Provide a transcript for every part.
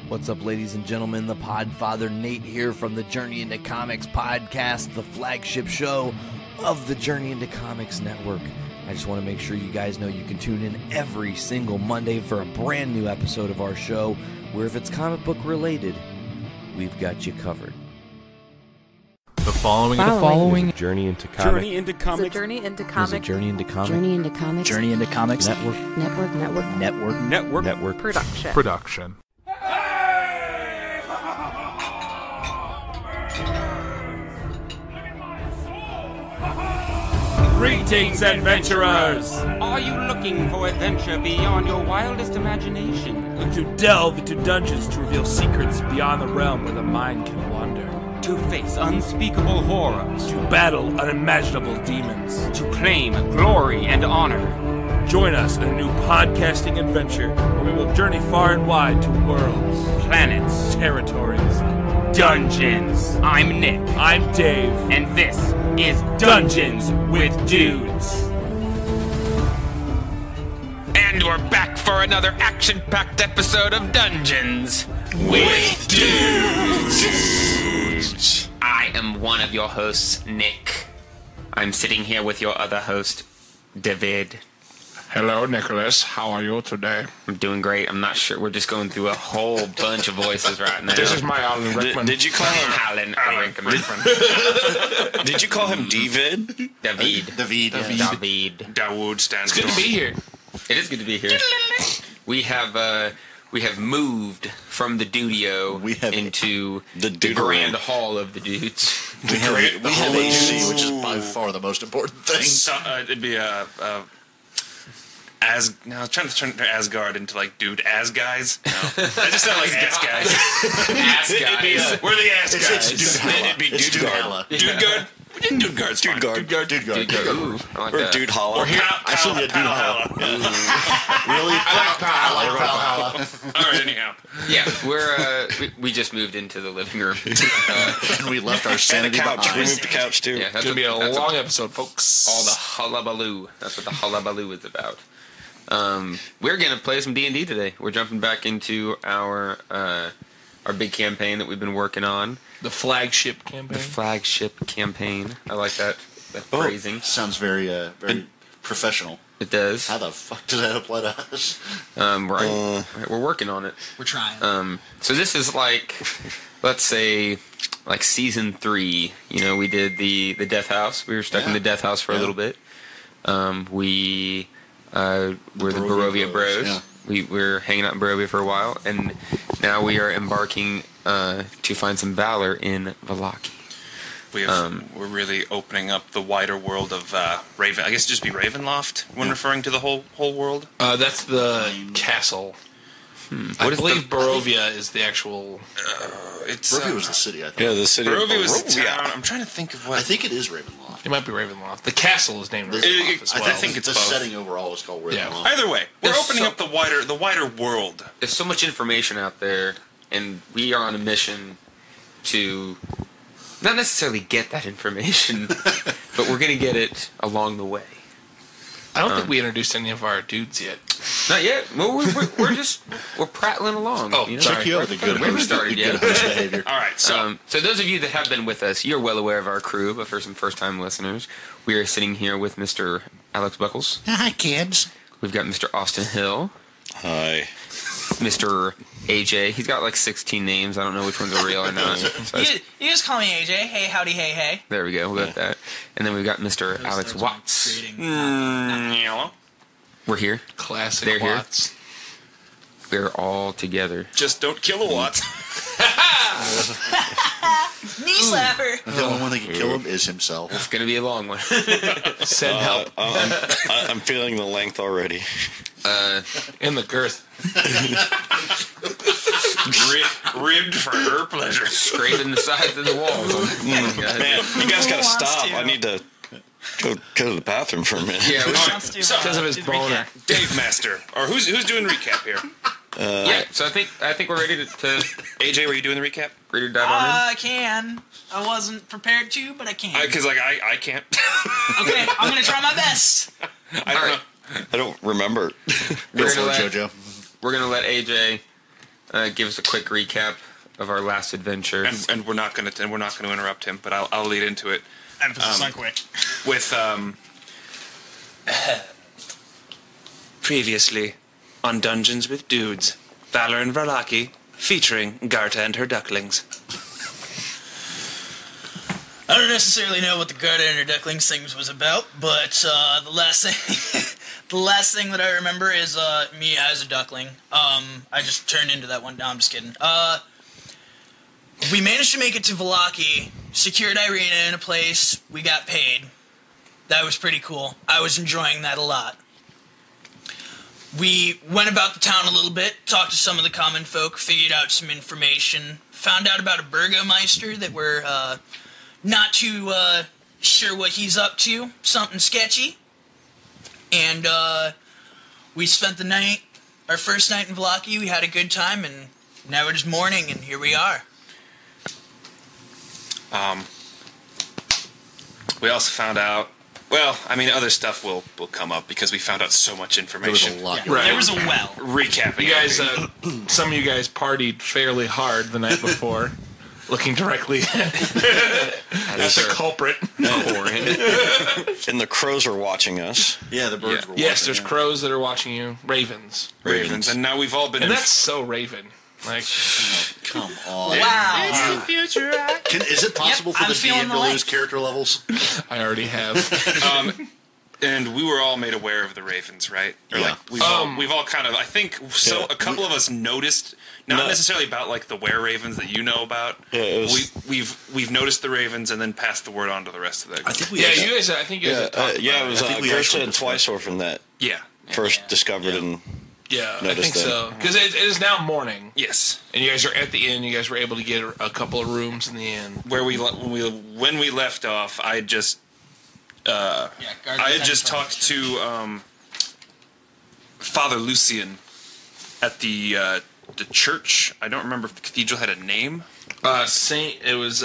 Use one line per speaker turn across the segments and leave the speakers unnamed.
What's up, ladies and gentlemen? The Podfather Nate here from the Journey into Comics podcast, the flagship show of the Journey into Comics network. I just want to make sure you guys know you can tune in every single Monday for a brand new episode of our show, where if it's comic book related, we've got you covered.
The following
is a Journey into Comics.
Journey into Comics.
Journey into Comics.
Journey into Comics.
Journey into Comics.
Journey into Comics.
Network.
production.
Greetings, adventurers!
Are you looking for adventure beyond your wildest imagination?
To delve into dungeons to reveal secrets beyond the realm where the mind can wander.
To face unspeakable horrors?
To battle unimaginable demons.
To claim glory and honor?
Join us in a new podcasting adventure where we will journey far and wide to worlds,
Planets.
territories,
Dungeons. I'm Nick.
I'm Dave.
And this is Dungeons with Dudes. And we're back for another action-packed episode of Dungeons with Dudes. I am one of your hosts, Nick. I'm sitting here with your other host, David.
Hello, Nicholas. How are you today?
I'm doing great. I'm not sure. We're just going through a whole bunch of voices right now.
This is my Alan Rickman.
Did you call him
Alan Rickman?
Did you call him David?
David.
Dawood stands
It's good to be here.
It is good to be here. We have moved from the dudio into the grand hall of the dudes.
We have AC, which is by far the most important thing.
It'd be I was trying to turn Asgard into like dude ass guys. No. I just sound like ass guys.
Ass guys.
We're the ass guys.
It'd be Dude Guard.
Dude Guard. We did Dude Guard's fine.
Dude Guard.
Ooh, I like that.
Dude Holla.
Or here,
Actually, Dude Holla. Really?
I like Pal. All right, anyhow.
Yeah, we just moved into the living room.
And we left our sanity behind.
We moved the couch too.
Yeah,
It's going to be a long episode, folks.
All the hullabaloo. That's what the hullabaloo is about. We're gonna play some D&D today. We're jumping back into our big campaign that we've been working on.
The flagship campaign.
The flagship campain. I like that phrasing.
Sounds very professional.
It does.
How the fuck does that apply to us?
We're working on it.
We're trying.
So this is like, let's say, like season 3. You know, we did the Death House. We were stuck in the Death House for a little bit. We're the Barovia Bros.
Yeah.
We were hanging out in Barovia for a while, and now we are embarking to find some Valor in Vallaki.
We're really opening up the wider world of Raven. I guess it'd just be Ravenloft when referring to the whole world.
That's the castle. I believe Barovia is the actual...
Barovia was the city, I think.
Yeah, the city. Barovia was the town. I'm trying to think of what...
I think it is Ravenloft.
It might be Ravenloft. The castle is named Ravenloft as well.
I think it's
the
both.
setting overall is called Ravenloft.
Yeah.
Either way, we're opening up the wider world.
There's so much information out there, and we are on a mission to not necessarily get that information, but we're going to get it along the way.
I don't think we introduced any of our dudes yet.
Not yet. Well, we're prattling along.
Oh,
you know?
sorry.
Check you out, the good
We haven't
host.
started
The
yet.
good host behavior.
All right, so
So those of you that have been with us, you're well aware of our crew, but for some first-time listeners, we are sitting here with Mr. Alex Buckles.
Hi, kids.
We've got Mr. Austin Hill.
Hi.
Mr. AJ. He's got like 16 names. I don't know which ones are real or not. So
You just call me AJ. Hey, howdy, hey, hey.
there we go. We'll got that. And then we've got Mr. Alex Watts.
yellow.
We're here.
Classic
They're here.
Watts.
We're all together.
Just don't kilowatts.
Knee slapper.
The only one that can kill him is himself.
It's going to be a long one.
Send help.
I'm feeling the length already.
In the girth.
Ribbed for her pleasure.
Scraping the sides of the walls.
Man, you guys gotta stop. I need to go to the bathroom for a minute.
Yeah,
Because of his boner.
Dave Master. Or who's doing recap here?
yeah. So I think we're ready to
AJ, were you doing the recap?
ready to dive on in.
I can. I wasn't prepared to, but I can.
Because I can't.
Okay, I'm going to try my best.
I don't know.
I don't remember.
We're gonna let AJ give us a quick recap of our last adventure.
And we're not going to interrupt him, but I'll lead into it.
Emphasis on quick.
With previously on Dungeons with Dudes, Valor and Vallaki, featuring Garta and her ducklings.
I don't necessarily know what the Garda and her ducklings things was about, but the last thing that I remember is me as a duckling. I just turned into that one. No, I'm just kidding. We managed to make it to Vallaki, secured Irina in a place, we got paid. That was pretty cool. I was enjoying that a lot. We went about the town a little bit, talked to some of the common folk, figured out some information, found out about a burgomeister that we're not too sure what he's up to, something sketchy. And we spent the night, our first night in Vallaki, we had a good time, and now it is morning, and here we are.
We also found out, well, I mean, other stuff will come up because we found out so much information.
There was a lot.
Yeah,
Right.
there was a well.
Recapping.
You guys, some of you guys partied fairly hard the night before, looking directly at the culprit.
And the crows are watching us.
Yeah, the birds were watching.
Yes, there's crows that are watching you. Ravens.
And now we've all been...
And that's so Raven. Like,
come on.
Wow.
It's the future.
Is it possible for
I'm
the
feeling
DM
the
to
light.
lose character levels?
I already have.
And we were all made aware of the Ravens, right? Or
Yeah.
like we've all kind of, I think, so a couple of us noticed, not necessarily about like the were ravens that you know about.
Yeah, it was,
we've noticed the ravens and then passed the word on to the rest of the.
I think we.
Yeah, you guys. I think you guys. have talked
yeah,
about
it was
I think we actually
Gersta and Twice Orphan that
Yeah.
first discovered and
Yeah, I
noticed
think
that.
so. Because it is now morning,
Yes.
and you guys are at the inn. You guys were able to get a couple of rooms in the inn.
Where when we left off, I had just talked to Father Lucian at the church. I don't remember if the cathedral had a name.
Saint Andrel's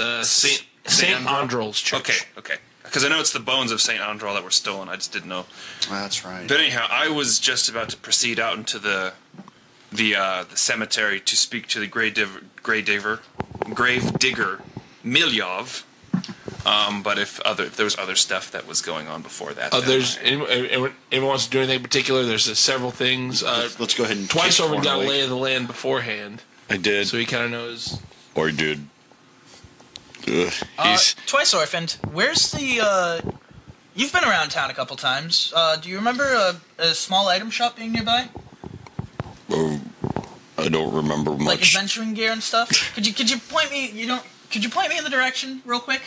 church.
Okay. Because I know it's the bones of Saint Andrel that were stolen. I just didn't know.
That's right.
But anyhow, I was just about to proceed out into the cemetery to speak to the grave digger Milyov. But if there was other stuff that was going on before that.
Anyone wants to do anything in particular? There's several things.
Let's go ahead and
Twice
kick
over
Corn
got a
away.
lay of the land beforehand,
I did.
so he kind of knows.
Or did. He's
Twice orphaned. Where's the, you've been around town a couple times. Do you remember a small item shop being nearby?
I don't remember much.
Like adventuring gear and stuff? Could you point me, could you point me in the direction real quick?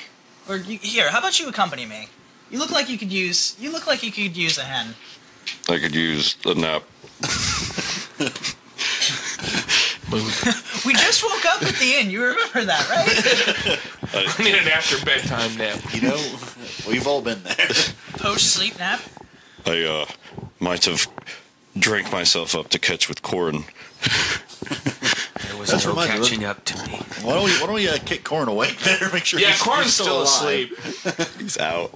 Or here, how about you accompany me? You look like you could use a hen.
I could use a nap.
We just woke up at the inn. You remember that, right?
I need an after bedtime nap.
You know, we've all been there.
Post-sleep nap?
I might have drank myself up to catch with Corin.
There was
That's
no
remind me,
catching up to me.
Why don't we kick Corn away there? Make sure.
Yeah,
he's
Corn's still
alive.
asleep.
He's out.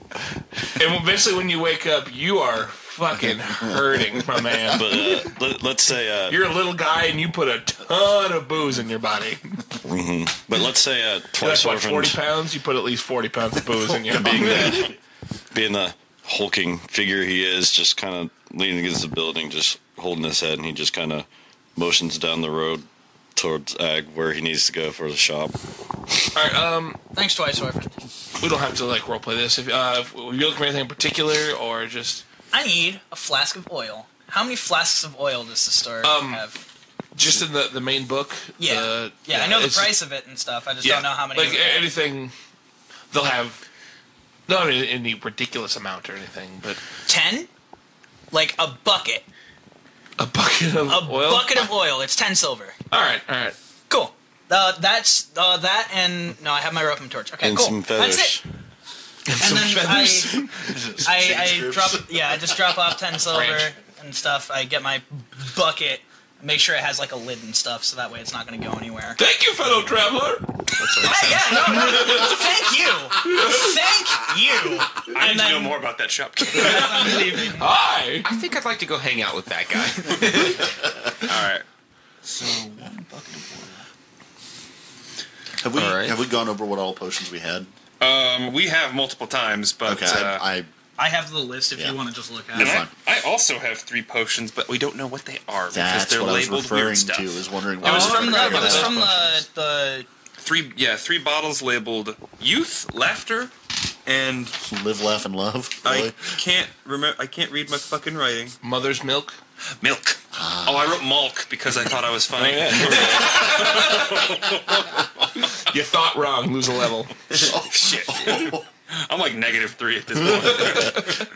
And eventually, when you wake up, you are fucking hurting, my man.
But let's say
You're a little guy, and you put a ton of booze in your body.
but let's say
You're
Twice
like, what,
Orphaned,
40 pounds? You put at least 40 pounds of booze in your body.
being the hulking figure he is, just kind of leaning against the building, just holding his head, and he just kind of motions down the road towards Ag where he needs to go for the shop.
All right,
Thanks, Twice orphaned.
we don't have to like roleplay this. If you're looking for anything in particular, or just
I need a flask of oil. How many flasks of oil does the store have?
just in the main book.
Yeah, I know the
it's-
price of it and stuff. I just don't know how many.
Like anything, they'll have not in any ridiculous amount or anything, but
10? Like a bucket.
a bucket of
A
oil.
bucket of oil. It's 10 silver.
All right.
Cool. That's that and no, I have my rope and torch. Okay,
And
cool.
some feathers.
That's it. And
Some
then
feathers.
I just drop off 10 silver
Branch.
and stuff. I get my bucket. Make sure it has like a lid and stuff, so that way it's not going to go anywhere.
Thank you, fellow traveler.
Thank you.
I need
And
to know
then-
more about that shop.
I'm leaving.
Hi.
I think I'd like to go hang out with that guy.
All right.
So 1,
fucking important.
Have we gone over what all potions we had?
We have multiple times, but
Okay,
I have the list if
Yeah.
you want to just look at
and
it.
fine.
I also have 3 potions, but we don't know what they are because
that's
they're
what I was
labeled
referring
weird stuff.
to. Was wondering.
It was
what
from
I forgot
the
about
the
3 bottles labeled youth, laughter, and
live, laugh, and love. Really?
I can't remember. I can't read my fucking writing.
Mother's milk.
Milk. Oh, I wrote malk because I thought I was funny.
You thought wrong. Lose a level.
Oh shit! I'm like -3 at this point.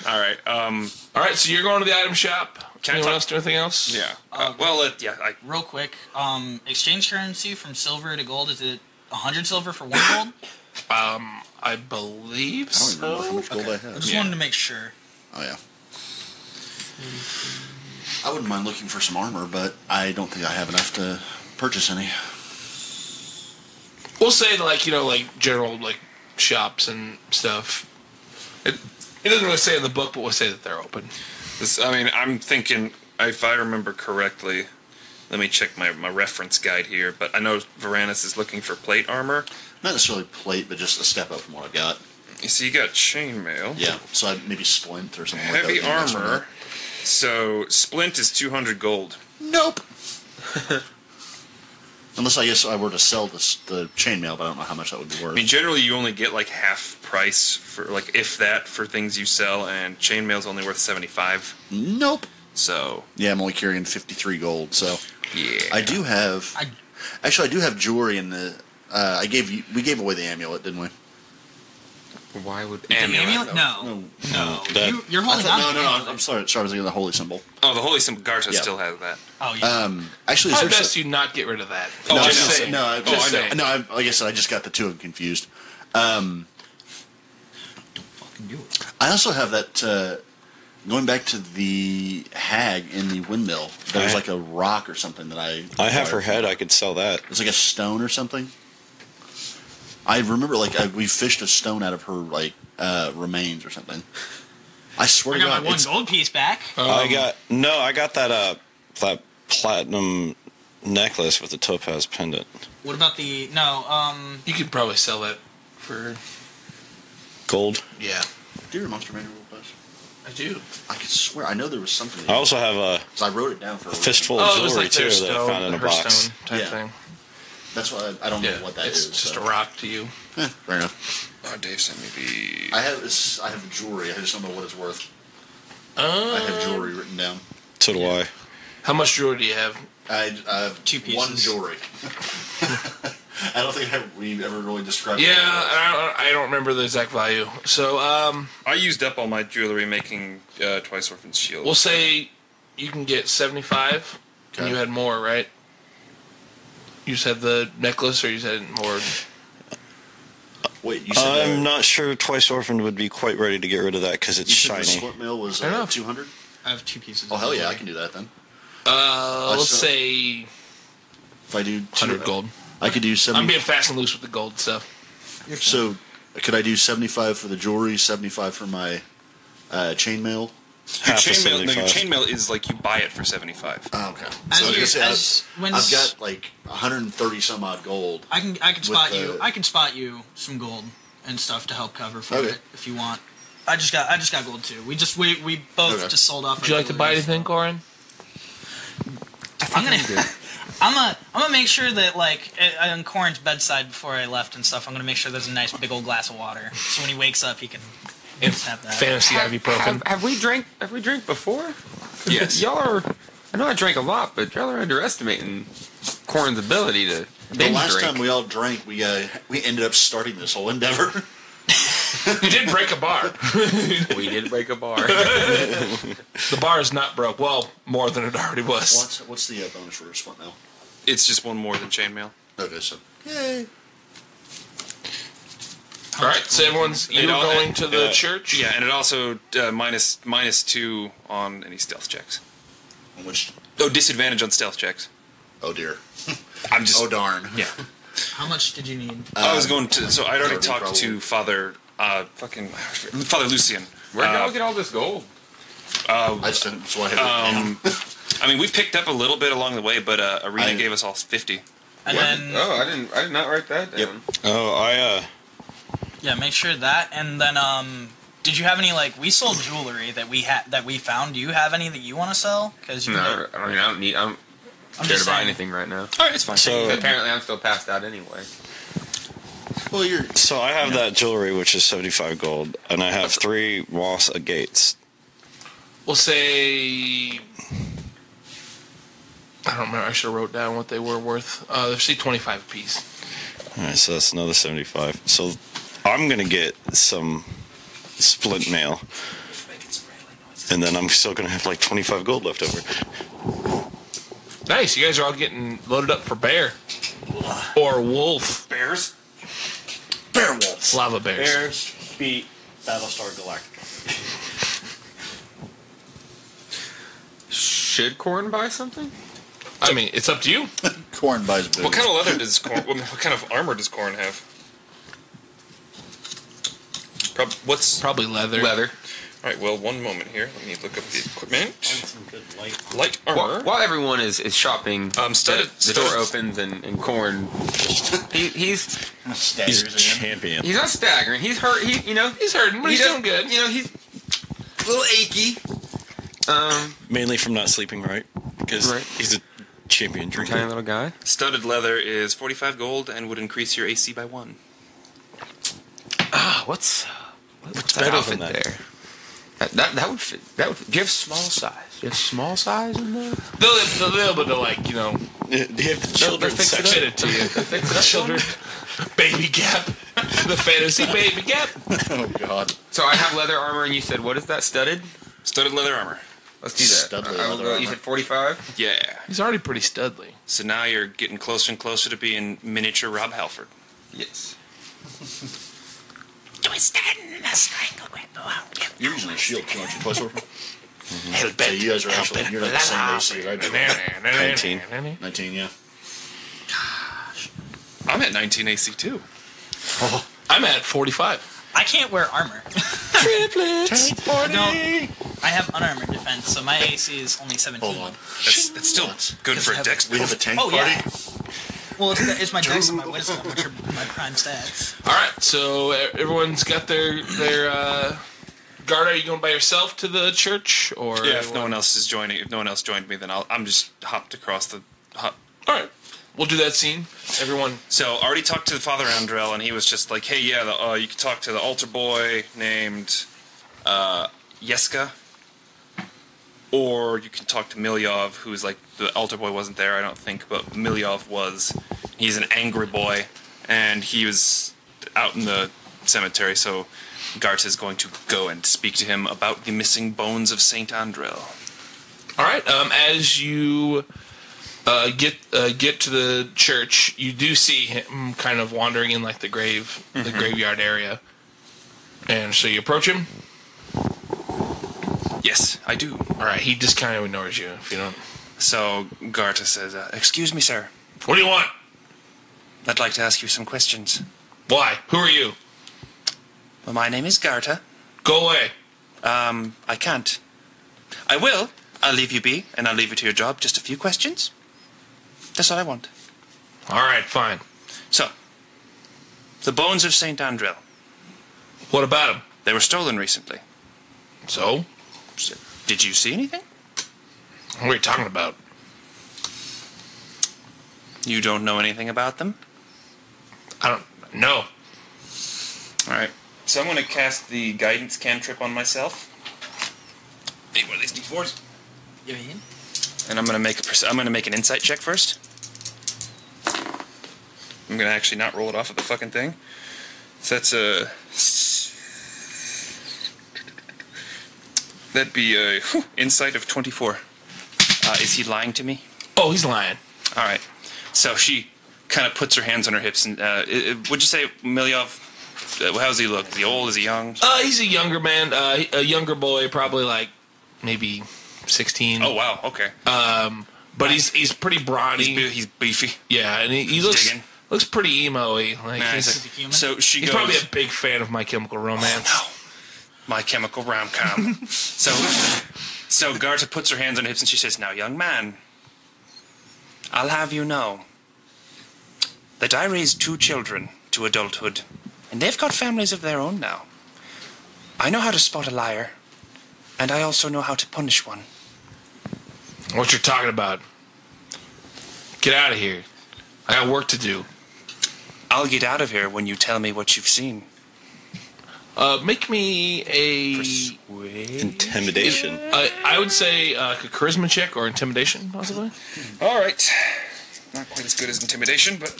All right.
All right, so you're going to the item shop.
Can I
Anyone
talk-
else do anything else?
Yeah. I
real quick. Exchange currency from silver to gold, is it 100 silver for 1 gold?
I believe
I don't even remember how
so.
much gold I
I
have.
just wanted to make sure.
Oh yeah. I wouldn't mind looking for some armor, but I don't think I have enough to purchase any.
We'll say like general like shops and stuff. It doesn't really say in the book, but we'll say that they're open.
I'm thinking, if I remember correctly, let me check my reference guide here, but I know Varanus is looking for plate armor.
Not necessarily plate, but just a step up from what I've got.
So you got chainmail.
Yeah, so maybe splint or something
Heavy
like that. Next one
armor.
up.
So splint is 200 gold.
Nope. Unless I guess I were to sell the chainmail, but I don't know how much that would be worth.
I mean, generally you only get like half price for like if that for things you sell, and chainmail's only worth 75.
Nope.
So
yeah, I'm only carrying 53 gold. So
yeah,
I do have. Actually, I do have jewelry in the. We gave away the amulet, didn't we?
Why would
Amulet? No. You're holding on to the
No.
amulet.
I'm sorry. I was thinking of the holy symbol.
Oh, the holy symbol. Garza
Yeah.
still has that.
Oh yeah.
Actually,
How
is there
best you not get rid of that?
No,
I
Just
know.
saying.
No,
Just saying.
like I said, I just got the two of them confused.
Don't fucking do it.
I also have that. Going back to the hag in the windmill, there was like a rock or something that I
have her head. I could sell that.
It's like a stone or something. I remember, we fished a stone out of her remains or something. I swear
I
to
got
God,
my 1
it's,
gold piece back.
I got that that platinum necklace with the topaz pendant.
What about the
You could probably sell that for.
Gold.
Yeah,
do you Monster Manual Plus?
I do.
I could swear I know there was something.
I also have a
So I wrote it down for a
fistful
Oh,
of
it was
jewelry
like their
too that I found in a
her
box.
stone type
Yeah.
thing.
That's why I don't know what that is.
It's just
so.
a rock to you.
Fair enough.
Oh, Dave sent me the.
I have jewelry. I just don't know what it's worth. I have jewelry written down.
So do I.
How much jewelry do you have?
I have
2 pieces.
1 jewelry. I don't think we ever really described.
Yeah,
it.
I don't remember the exact value. So
I used up all my jewelry making Twice Orphan's shield.
we'll say you can get 75, and
Okay.
you had more, right? You said the necklace, or you said more?
Wait, you said
I'm not sure Twice Orphaned would be quite ready to get rid of that because it's
you said the
shiny.
split mill was
Fair enough.
200.
I have 2 pieces.
Oh
of
hell yeah, I
jewelry.
can do that then.
Let's
saw-
say
If I do
100 gold.
I could do
I'm
70.
being fast and loose with the gold stuff.
You're fine.
So could I do 75 for the jewelry, 75 for my chainmail?
Your
Half of
chainmail, no, your
75.
chainmail is like you buy it for 75.
Oh, okay.
As
So I was
you-
gonna say,
as- when
I've
s-
got like 130 some odd gold.
I can
with
spot
the-
you. I can spot you some gold and stuff to help cover for
Okay.
it if you want. I just got gold too. We both
Okay.
just sold off.
Would you like to buy anything, Corin?
I'm gonna I'm gonna make sure that on Corin's bedside before I left and stuff. I'm gonna make sure there's a nice big old glass of water. So when he wakes up, he can just have that.
Fantasy ibuprofen.
Have we drank before?
Yes.
Y'all are. I know I drank a lot, but y'all are underestimating Corn's ability to
The
binge
last
drink.
time we all drank, we ended up starting this whole endeavor.
You did break a bar.
We did break a bar.
The bar is not broke. Well, more than it already was.
What's the bonus for a split mill?
It's just 1 more than chainmail.
Okay, so yay.
All right, so everyone's
It
either
all-
going to the church.
Yeah, and it also minus 2 on any stealth checks.
Which?
Oh, disadvantage on stealth checks.
Oh dear.
I'm just.
Oh darn.
Yeah.
How much did you need?
I was going to. So I'd already
30
talked
probably.
to Father Lucian.
Where'd y'all get all this gold?
I just didn't. That's why I had it down.
I mean, we picked up a little bit along the way, but Arena gave us all 50.
And then
I did not write that down.
Yep.
Oh,
yeah, make sure that. And then did you have any we sold jewelry that we found? Do you have any that you want to sell? Because
No, I don't need. I'm scared to buy anything right now.
All right, it's fine.
So
Apparently, I'm still passed out anyway.
Well,
So I have that jewelry, which is 75 gold, and I have 3 moss agates.
We'll say... I don't remember. I should have wrote down what they were worth. Say 25 apiece.
All right, so that's another 75. So I'm going to get some splint mail, and then I'm still going to have like 25 gold left over.
Nice. You guys are all getting loaded up for bear. Or wolf.
Bears?
Bear wolves.
Lava bears.
Bears beat Battlestar Galactica.
Should Corn buy something?
I mean, it's up to you.
Corn buys booze.
What kind of leather does Corn... What kind of armor does Corn have? What's...
Probably leather.
Leather.
All right, well, one moment here. Let me look up the equipment.
Some good
Light armor.
While everyone is shopping, the door
studded.
opens and Corn, he's
He's a champion.
not staggering. He's hurt.
He's hurting, but he's doing good.
He's a little achy.
Mainly from not sleeping right, because
Right.
he's a champion
Tiny
drinker.
little guy.
Studded leather is 45 gold and would increase your AC by 1.
What's that
better
outfit
than that?
there? That would fit. That would. Do you have small size? Do you have small size in there?
They'll be able to
Do you have the children's
fix
section?
it to you. The children, baby gap, the fantasy baby gap.
Oh, God.
So I have leather armor, and you said what is that? Studded?
Studded leather armor.
Let's do that.
Studded leather
You
armor.
said 45.
Yeah.
He's already pretty studly.
So now you're getting closer and closer to being miniature Rob Halford.
Yes.
You're using a shield too, aren't you? Twice over?
Hell
So you guys are actually, you're not the same AC as I do.
19.
19, yeah.
I'm at 19 AC too.
I'm at 45.
I can't wear armor. No, I have unarmored defense, so my AC is only 17.
Hold on.
That's still good for a dex.
We have a tank
Oh,
party?
yeah. Well, it's my dex and my wisdom, which are my prime stats.
All right, so everyone's got their guard. Are you going by yourself to the church, or
Yeah, if no one else is joining, if no one else joined me, then I'm just hopped across the.
All right, we'll do that scene. Everyone.
So I already talked to Father Andrel, and he was just like, "Hey, yeah, you can talk to the altar boy named Yeska, or you can talk to Milyov, who's like the altar boy wasn't there, I don't think, but Milyov was. He's an angry boy, and he was out in the cemetery. So Gart is going to go and speak to him about the missing bones of Saint Andrel."
All right. As you get to the church, you do see him kind of wandering in like the graveyard area, and so you approach him.
Yes, I do.
All right. He just kind of ignores you if you don't.
So Garta says, "Excuse me, sir.
What do you want?
I'd like to ask you some questions."
Why? Who are you?
Well, my name is Garta.
Go away.
I can't. I will. I'll leave you be, and I'll leave you to your job. Just a few questions. That's all I want.
All right. Fine.
So, the bones of Saint Andrel.
What about him?
They were stolen recently.
So?
Did you see anything?
What are you talking about?
You don't know anything about them?
I don't know.
All right. So I'm going to cast the guidance cantrip on myself. Need one of these d4s.
You mean?
And I'm going to make an insight check first. I'm going to actually not roll it off of the fucking thing. So that'd be a insight of 24. Is he lying to me?
Oh, he's lying.
All right. So she kind of puts her hands on her hips and would you say Milyov? How's he look? Is he old? Is he young?
He's a younger man, a younger boy, probably like maybe 16.
Oh wow, okay.
But he's pretty brawny.
He's beefy.
Yeah, and he looks pretty emo-y. Like
Nice.
human?
So
he's
goes,
probably a big fan of My Chemical Romance.
Oh, no. My Chemical Rom-Com. So So Garta puts her hands on her hips and she says, "Now, young man, I'll have you know that I raised 2 children to adulthood, and they've got families of their own now. I know how to spot a liar, and I also know how to punish one."
What you're talking about? Get out of here. I got work to do.
"I'll get out of here when you tell me what you've seen."
Make me a
Intimidation.
I would say a charisma check or intimidation, possibly.
All right. Not quite as good as intimidation, but...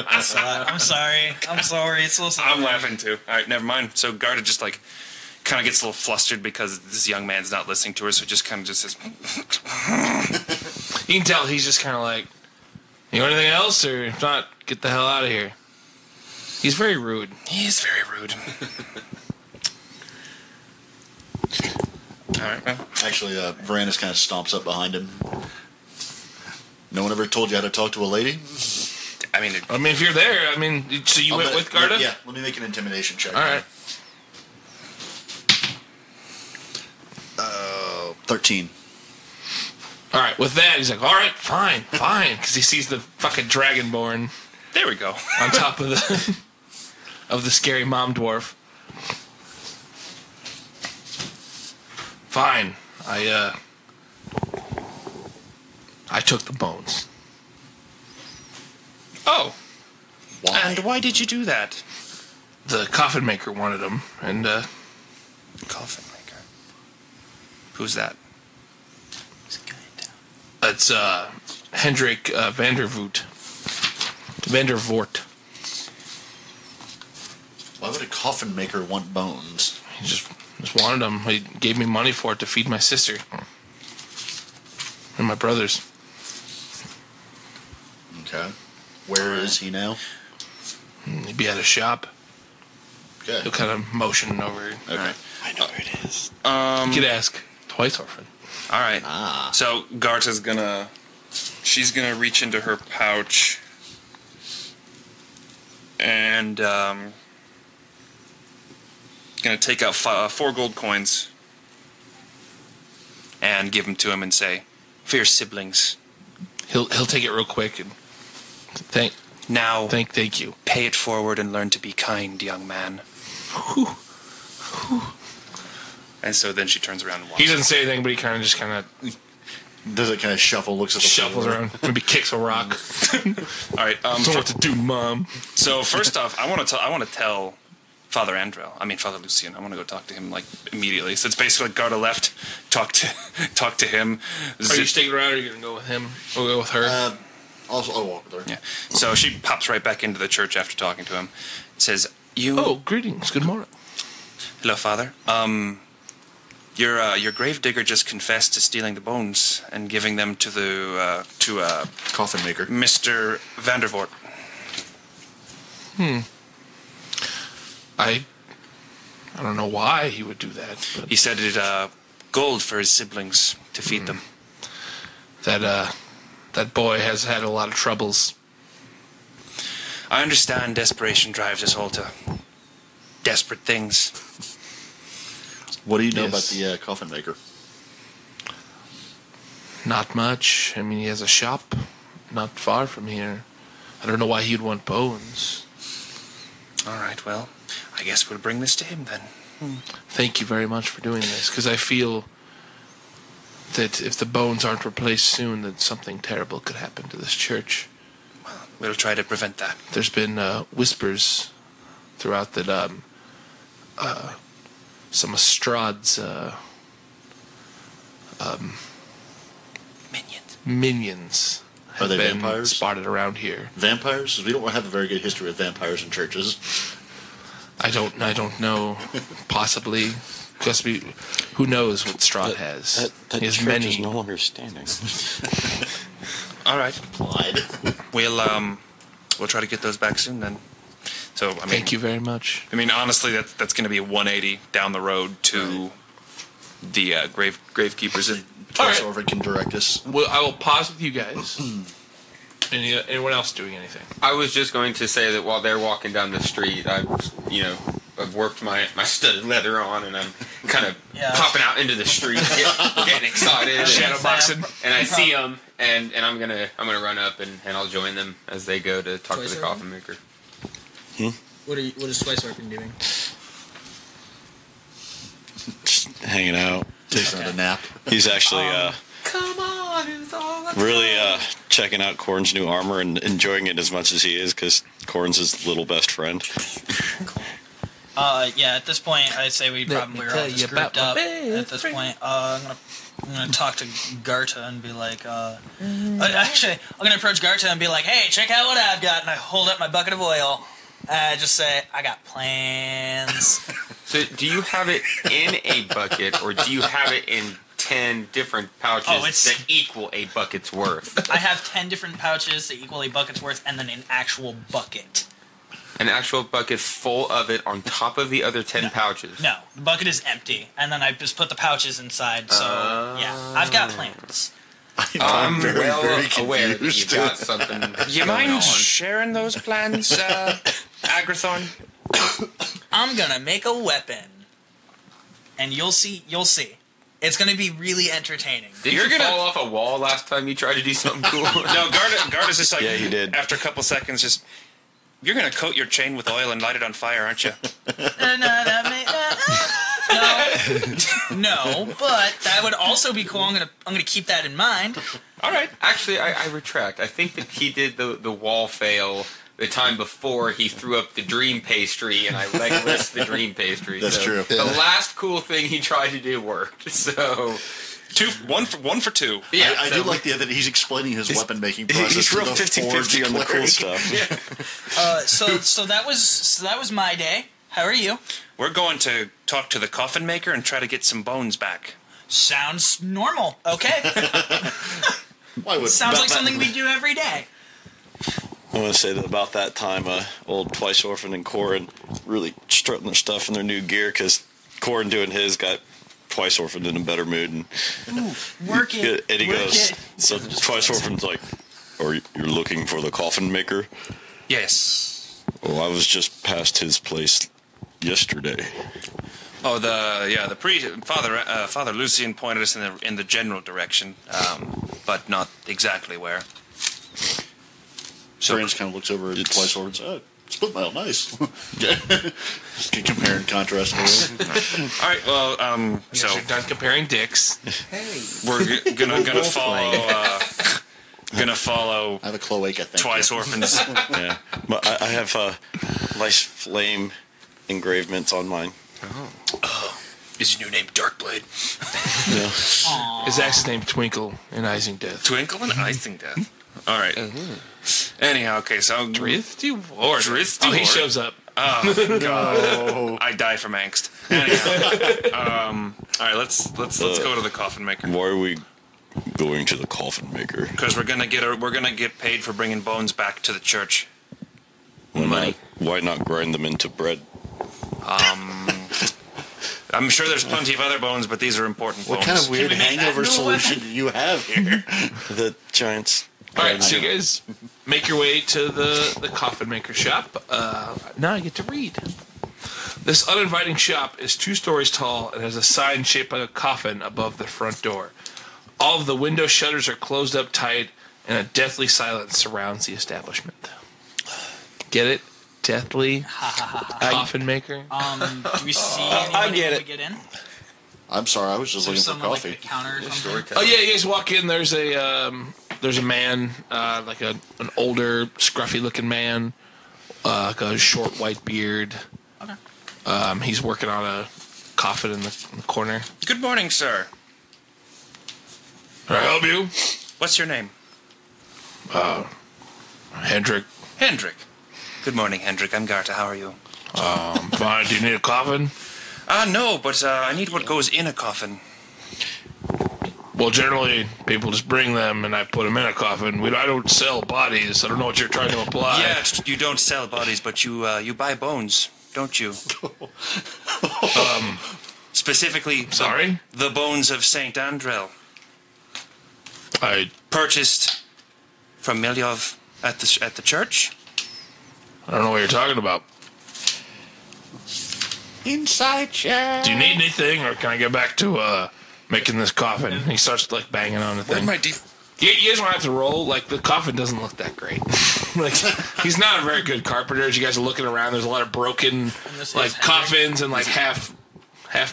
I'm sorry. It's a little...
I'm laughing too. All right, never mind. So Garda just like kind of gets a little flustered because this young man's not listening to her, so just kind of just says...
You can tell he's just kind of like, "You want anything else? Or if not, get the hell out of here." He's very rude.
He is very rude. All right, well.
Actually, Varanus kind of stomps up behind him. "No one ever told you how to talk to a lady?"
I mean,
if you're there, so you went with Garda?
Yeah, let me make an intimidation check.
All right.
13.
All right, with that, he's like, "All right, fine," because he sees the fucking dragonborn
there we go.
on top of the of the scary mom dwarf. Fine, I took the bones.
Oh.
Why?
And why did you do that?
The coffin maker wanted them, and
Coffin maker. Who's that?
it's Hendrik Vandervoort.
Why would a coffin maker want bones?
He just wanted them. He gave me money for it to feed my sister and my brothers.
Okay. Where is he now?
He'd be at a shop.
Okay.
He'll kind of motion over.
Okay.
I know where it is.
You could ask Twice Orphan.
All right.
Ah.
So Garta's she's gonna reach into her pouch and gonna take out 4 gold coins and give them to him and say, "For your siblings."
He'll take it real quick and thank you.
Pay it forward and learn to be kind, young man. And so then she turns around and walks.
He doesn't say anything, but he kind of
Does it kind of shuffle, looks at the
shuffles
floor.
around, maybe kicks a rock.
All right.
Don't know what to do, Mom.
So first off, I want to tell Father Lucian. I want to go talk to him like immediately. So it's basically Garda left, talk to him.
Are you sticking around, or are you gonna go with him? Or go with her?
I'll walk with her.
Yeah. So she pops right back into the church after talking to him. Says,
"Oh, greetings. Good morning."
"Hello, Father. Your gravedigger just confessed to stealing the bones and giving them to the
coffin maker,
Mr. Vandervoort."
I don't know why he would do that. But
he said it gold for his siblings to feed them.
That boy has had a lot of troubles.
I understand desperation drives us all to desperate things.
What do you know about the coffin maker?
Not much. He has a shop not far from here. I don't know why he'd want bones.
All right, well, I guess we'll bring this to him then.
Thank you very much for doing this, because I feel that if the bones aren't replaced soon, that something terrible could happen to this church.
Well, we'll try to prevent that.
There's been whispers throughout that some of Strahd's minions
Are
have
they
been
vampires?
spotted around here.
Vampires? 'Cause we don't have a very good history with vampires in churches.
I don't know. Possibly. Because who knows what Strahd has?
That
He has
church
many.
is no longer standing.
All right.
Lied.
We'll try to get those back soon then. So
Thank you very much.
Honestly, that's going to be a 180 down the road to the gravekeepers.
Twice Orphan can direct us.
Well, I will pause with you guys. Anyone else doing anything?
I was just going to say that while they're walking down the street, I I've worked my studded leather on, and I'm kind of popping out into the street, getting excited,
shadow boxing,
and I see them, and I'm gonna run up and I'll join them as they go to talk to the coffin maker.
What is Twice Orphan doing?
Just hanging out.
Taking a nap.
He's actually
Come on, it's all
really checking out Corn's new armor and enjoying it as much as he is, because Corn's his little best friend.
Yeah, at this point, I'd say we probably are all just grouped up. At this point, I'm gonna talk to Garta and be like, actually, I'm gonna approach Garta and be like, hey, check out what I've got, and I hold up my bucket of oil, and I just say, I got plans.
So, do you have it in a bucket, or do you have it in 10 different pouches that equal a bucket's worth?
I have 10 different pouches that equal a bucket's worth, and then an actual bucket.
An actual bucket full of it on top of the other 10 pouches?
No, the bucket is empty, and then I just put the pouches inside, so, yeah, I've got plans.
I'm
very,
well
very
aware that
confused.
you've got something
You
going
mind
on.
sharing those plans, Agrathon?
I'm gonna make a weapon, and you'll see. It's gonna be really entertaining.
Did you fall off a wall last time you tried to do something cool?
No, Garda's just like,
Yeah, he did.
After a couple seconds, just, you're going to coat your chain with oil and light it on fire, aren't you?
No, but that would also be cool. I'm gonna keep that in mind.
All right.
Actually, I retract. I think that he did the wall fail the time before he threw up the dream pastry, and I legless the dream pastry.
That's true.
The last cool thing he tried to do worked. So
One for two.
yeah,
I do like the idea that he's explaining his weapon making process.
He's real
to the
50-50 on the cool
forge
stuff.
So that was my day. How are you?
We're going to talk to the coffin maker and try to get some bones back.
Sounds normal. Okay.
Why would
Sounds like something we do every day.
I want to say that about that time, old Twice Orphan and Corin really strutting their stuff in their new gear, because Corin doing his got Twice Orphan in a better mood. And
Work it.
And he
work
goes,
it.
so Twice Orphan's like, "Or you're looking for the coffin maker?"
Yes.
"Oh, I was just past his place yesterday."
Oh, the Father Lucian pointed us in the general direction, but not exactly where.
So Brandon kind of looks over at Twice Orphan and says, split mile, nice. Just can compare and contrast.
All right, well, so
you're done comparing dicks.
we're gonna follow
I have a cloaca, thank
Twice
you.
Orphans.
Yeah, but I have nice flame engravements on mine.
Is your new name Darkblade?
Yeah.
His axe's named Twinkle in Icing Death.
Twinkle and Icing Death. All right. Anyhow, okay, so
Drifty Ward.
Drifty
Oh, he
Ward.
shows up.
Oh God! I die from angst. Anyhow, all right, let's go to the coffin maker.
Why are we going to the coffin maker?
Because we're gonna get paid for bringing bones back to the church.
Money. Why not grind them into bread?
I'm sure there's plenty of other bones, but these are important bones.
What kind of weird hangover solution do you have here?
The giants.
All right, so you guys make your way to the coffin maker shop. Now I get to read. This uninviting shop is 2 stories tall and has a sign shaped like a coffin above the front door. All of the window shutters are closed up tight, and a deathly silence surrounds the establishment. Get it? Deathly coffin maker.
Do we see
I
anybody
get
when
it.
we get in?
I'm sorry, I was just looking for
Someone
coffee.
like the counter or something?
Oh yeah, you guys walk in. There's a man, like an older, scruffy looking man, like a short white beard.
Okay.
He's working on a coffin in the corner.
Good morning, sir.
Can I help you?
What's your name?
Hendrick.
Hendrick. Good morning, Hendrick. I'm Garta. How are you?
Fine. Do you need a coffin?
No, but I need what goes in a coffin.
Well, generally, people just bring them and I put them in a coffin. I don't sell bodies. I don't know what you're trying to imply.
Yeah, you don't sell bodies, but you buy bones, don't you? Specifically,
Sorry?
the bones of Saint Andrel,
I
purchased from Milyov at the church.
don't know what you're talking about.
Inside joke.
Do you need anything, or can I get back to making this coffin? And he starts like banging on the thing. You guys don't have to roll. Like, the coffin doesn't look that great. Like, he's not a very good carpenter. As you guys are looking around, there's a lot of broken like coffins and like half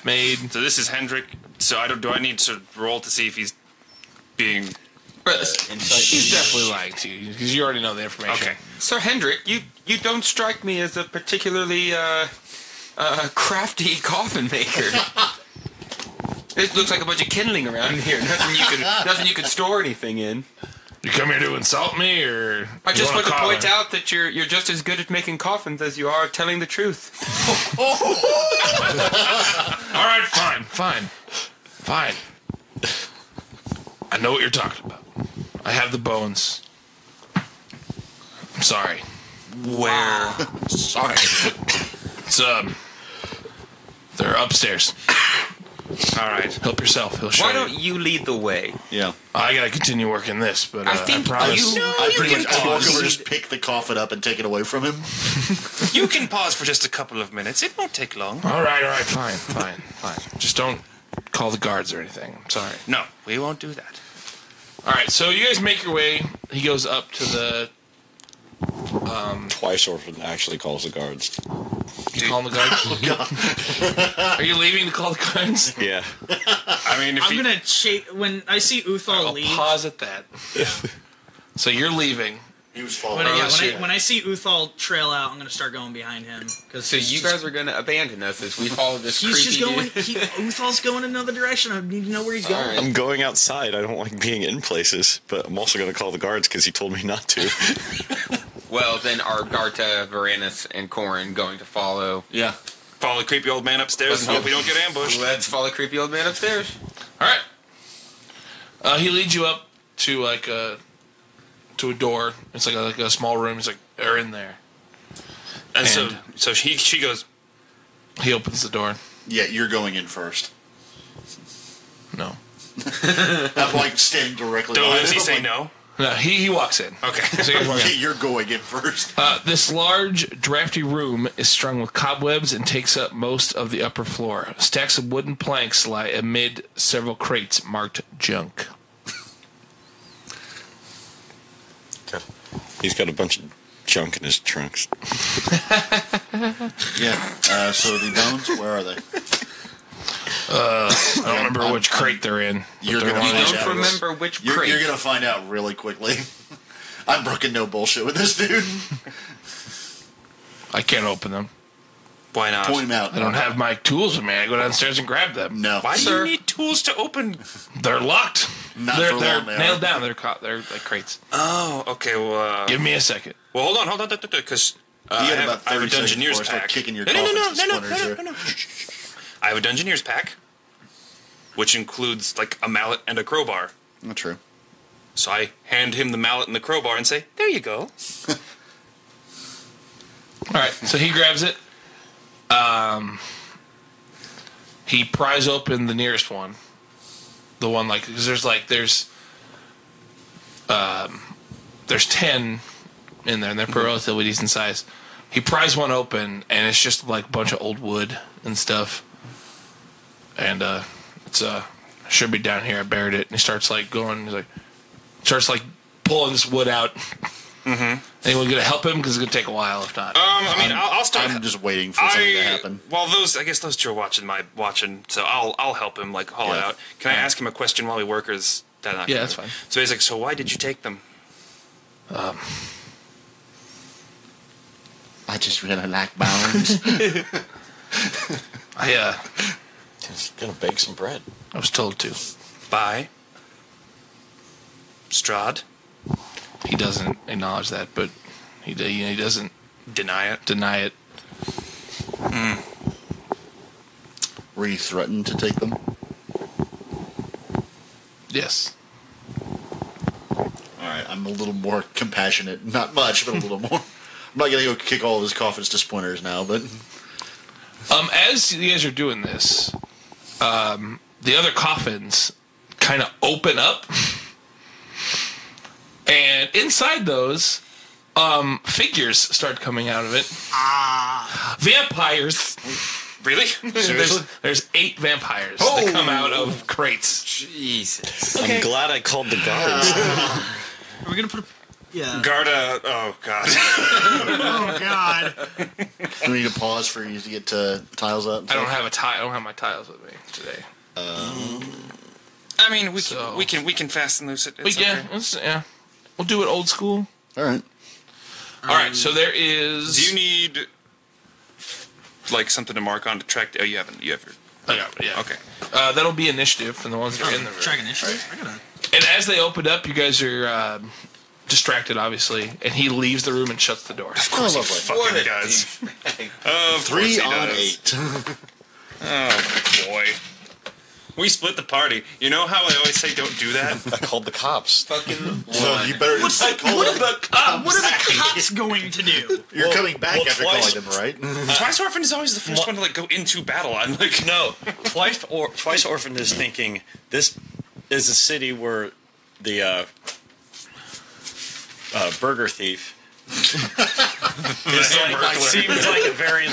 made.
So this is Hendrik. So do I need to roll to see if he's being?
He's definitely lying to you because you already know the information.
Okay.
Sir Hendrik, you don't strike me as a particularly crafty coffin maker. It looks like a bunch of kindling around here. Nothing you could store anything in.
You come here to insult me, or
I just want to point out that you're just as good at making coffins as you are at telling the truth.
All right, fine. I know what you're talking about. I have the bones. I'm sorry.
Where?
Sorry.
It's they're upstairs.
All right.
Help yourself. He'll show
Why
you.
don't you lead the way?
Yeah.
I gotta continue working this, but
I think
promise.
I pretty much walk over, just pick the coffin up and take it away from him.
You can pause for just a couple of minutes. It won't take long.
All right, fine. Just don't call the guards or anything. I'm sorry.
No, we won't do that.
All right, so you guys make your way. He goes up to the.
Twice Orphan actually calls the guards.
You calling the guards?
Oh, God.
Are you leaving to call the guards?
Yeah.
I mean,
I'm gonna when I see Uthal
I'll
leave.
pause at that. So you're leaving.
He was following.
When I see Uthal trail out, I'm gonna start going behind him.
So you guys are going to abandon us as we follow this
He's
creepy
just going.
dude?
Uthal's going another direction. I need to know where he's going.
right.
I'm going outside. I don't like being in places, but I'm also going to call the guards because he told me not to.
Well, then are Garta, Varanus, and Corin going to follow?
Yeah. Follow the creepy old man upstairs and hope we don't get ambushed.
Let's follow the creepy old man upstairs.
All right. He leads you up to like a door. It's like a small room. He's like, "They're in there."
And so she goes.
He opens the door.
Yeah, you're going in first.
No.
I'm like standing directly.
Does he say no?
No, he walks in.
Okay.
So you guys walk in.
Yeah, you're going in first.
This large, drafty room is strung with cobwebs and takes up most of the upper floor. Stacks of wooden planks lie amid several crates marked junk.
He's got a bunch of junk in his trunks.
Yeah. So the bones, where are they?
I don't remember which crate they're in.
You're
They're
gonna
one of
find
those-
out.
Remember which
You're
crate?
gonna find out really quickly. I'm broken no bullshit with this dude.
I can't open them.
Why not?
Point him out.
I don't have my tools with me. I go downstairs and grab them.
No.
Why do you need tools to open?
They're locked.
Not
they're
for long, man.
nailed down. They're like crates.
Oh, okay. Well,
Give me a second.
well, hold on, because
You
I
had
have
about
a
30 seconds
Dungeoneer's
before I start
pack.
kicking your
No.
coffins to splinters
No. I have a Dungeoneer's pack, which includes like a mallet and a crowbar.
Not true.
So I hand him the mallet and the crowbar and say, "There you go."
All right, so he grabs it. He pries open the nearest one. The one because there's 10 in there, and they're relatively decent size. He pries one open, and it's just like a bunch of old wood and stuff. And it's should be down here. I buried it, and he starts like going. Starts pulling this wood out. Mm-hmm. Anyone gonna help him? Because it's gonna take a while. If not,
I'll start.
I'm just waiting for something to happen.
Well, I guess those two are watching. So I'll help him haul it out. Can I ask him a question while we work? Or is that not?
Yeah, that's fine.
So he's like, "So why did you take them?"
I just really like bones.
Just gonna bake some bread.
I was told to.
By Strahd.
He doesn't acknowledge that, but he doesn't
Deny it.
deny it.
Were you threatened to take them?
Yes.
Alright, I'm a little more compassionate. Not much, but a little more. I'm not gonna go kick all of his coffins to splinters now, but...
As you guys are doing this, the other coffins kind of open up, and inside those, figures start coming out of it. Vampires.
Really?
there's 8 vampires that come out of crates.
Jesus.
Okay.
I'm glad I called the guards.
Are we gonna put a... Yeah.
Garda. Oh, God.
Oh, God.
Do we need to pause for you to get tiles up?
I don't have I don't have my tiles with me today.
I mean, we can fast and loose it. It's okay.
We'll do it old school.
All right.
All right. So there is.
Do you need like something to mark on to track? Oh, you haven't. You have your.
Yeah.
Okay.
That'll be initiative for the ones that are in the room.
Track initiative? I gotta...
And as they open up, you guys are distracted, obviously, and he leaves the room and shuts the door.
Of course he fucking does.
3 on 8.
Oh, boy. We split the party. You know how I always say don't do that?
I called the cops.
Fucking
So you better
What are the cops going to do?
You're coming back after
twice-
calling them, right?
Twice Orphan is always the first one to like go into battle. I'm like,
No, Twice Orphaned is thinking this is a city where the burger thief seems like a very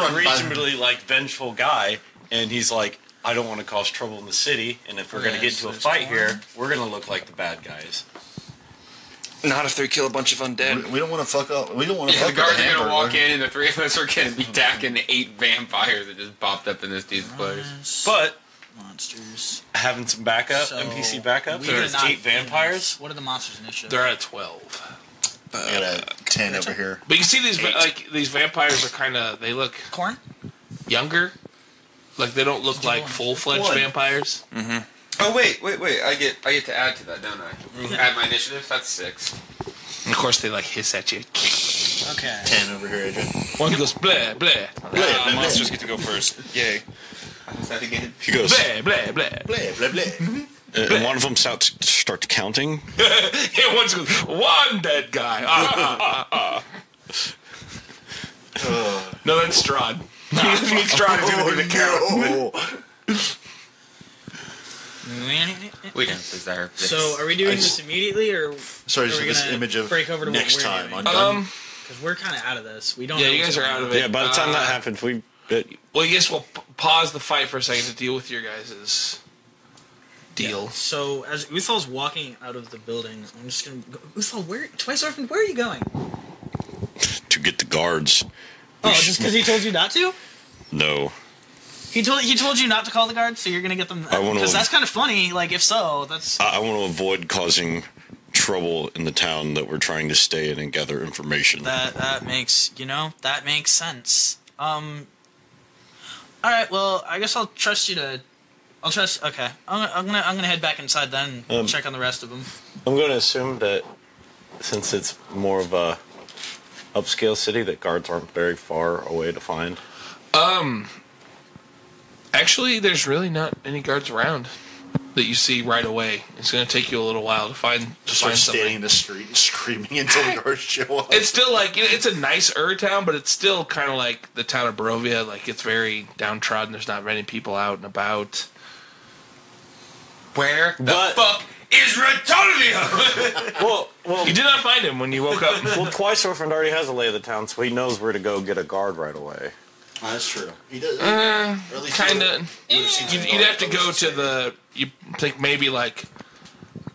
unreasonably vengeful guy, and he's like, I don't want to cause trouble in the city, and if we're going to get into a fight here, we're going to look like the bad guys.
not if they kill a bunch of undead.
We don't want to fuck up. We don't want to
The
fuck
guards
up
are gonna walk
Hamburger.
in, and the 3 of us are gonna be attacking 8 vampires that just popped up in this dude's place.
But
monsters
having some backup,
So,
NPC backup,
we
there's
are not
8 vampires.
What are the monsters initiative?
They're at 12.
I got a 10 over here.
But you see these vampires are kind of, they look
Corn?
younger. Like they don't look like full-fledged vampires.
Mm-hmm. Oh wait! I get to add to that, don't I? Add my initiative. That's 6.
And of course they hiss at you.
Okay.
10 over here, AJ.
One goes blah blah.
Monsters get to go first. Yay!
What's that again?
He goes
Blah blah blah.
Blah, blah, blah.
and one of them starts counting.
Yeah, one goes, one dead guy. No, that's Strahd. Strahd is going to be the count.
We don't desire.
So, are we doing this immediately, or
Sorry,
are
so
we
this
gonna
image of
break over to
next
what we're
time
doing?
on Done.
Because we're kind of out of this. We don't.
Yeah,
know
you
what's
guys are
going
out
on.
of it.
Yeah, by the time that happens, we.
Well, I guess we'll pause the fight for a second to deal with your guys' deal.
Yeah. So, as Uthal's walking out of the building, I'm just gonna go. Uthal, Twice Orphan, where are you going?
To get the guards.
Oh, just because he told you not to?
No.
He told you not to call the guards, so you're gonna get them.
I wanna-
Because that's kind of funny. Like, if so, that's.
I want to avoid causing trouble in the town that we're trying to stay in and gather information.
That makes sense. All right. Well, I guess I'll trust you to. Okay. I'm gonna head back inside then and check on the rest of them.
I'm going to assume that since it's more of a upscale city, that guards aren't very far away to find.
Actually, there's really not any guards around that you see right away. It's going to take you a little while to find
Start
something.
standing in the street and screaming until the guards show up.
It's still it's a nicer town, but it's still kind of like the town of Barovia. Like, it's very downtrodden. There's not many people out and about.
Where the fuck is Retolia?
Well,
You did not find him when you woke up.
well, Twice Orphaned already has a lay of the town, so he knows where to go get a guard right away.
Oh, that's true. He does.
Kind of. You'd have to go to the. You think maybe like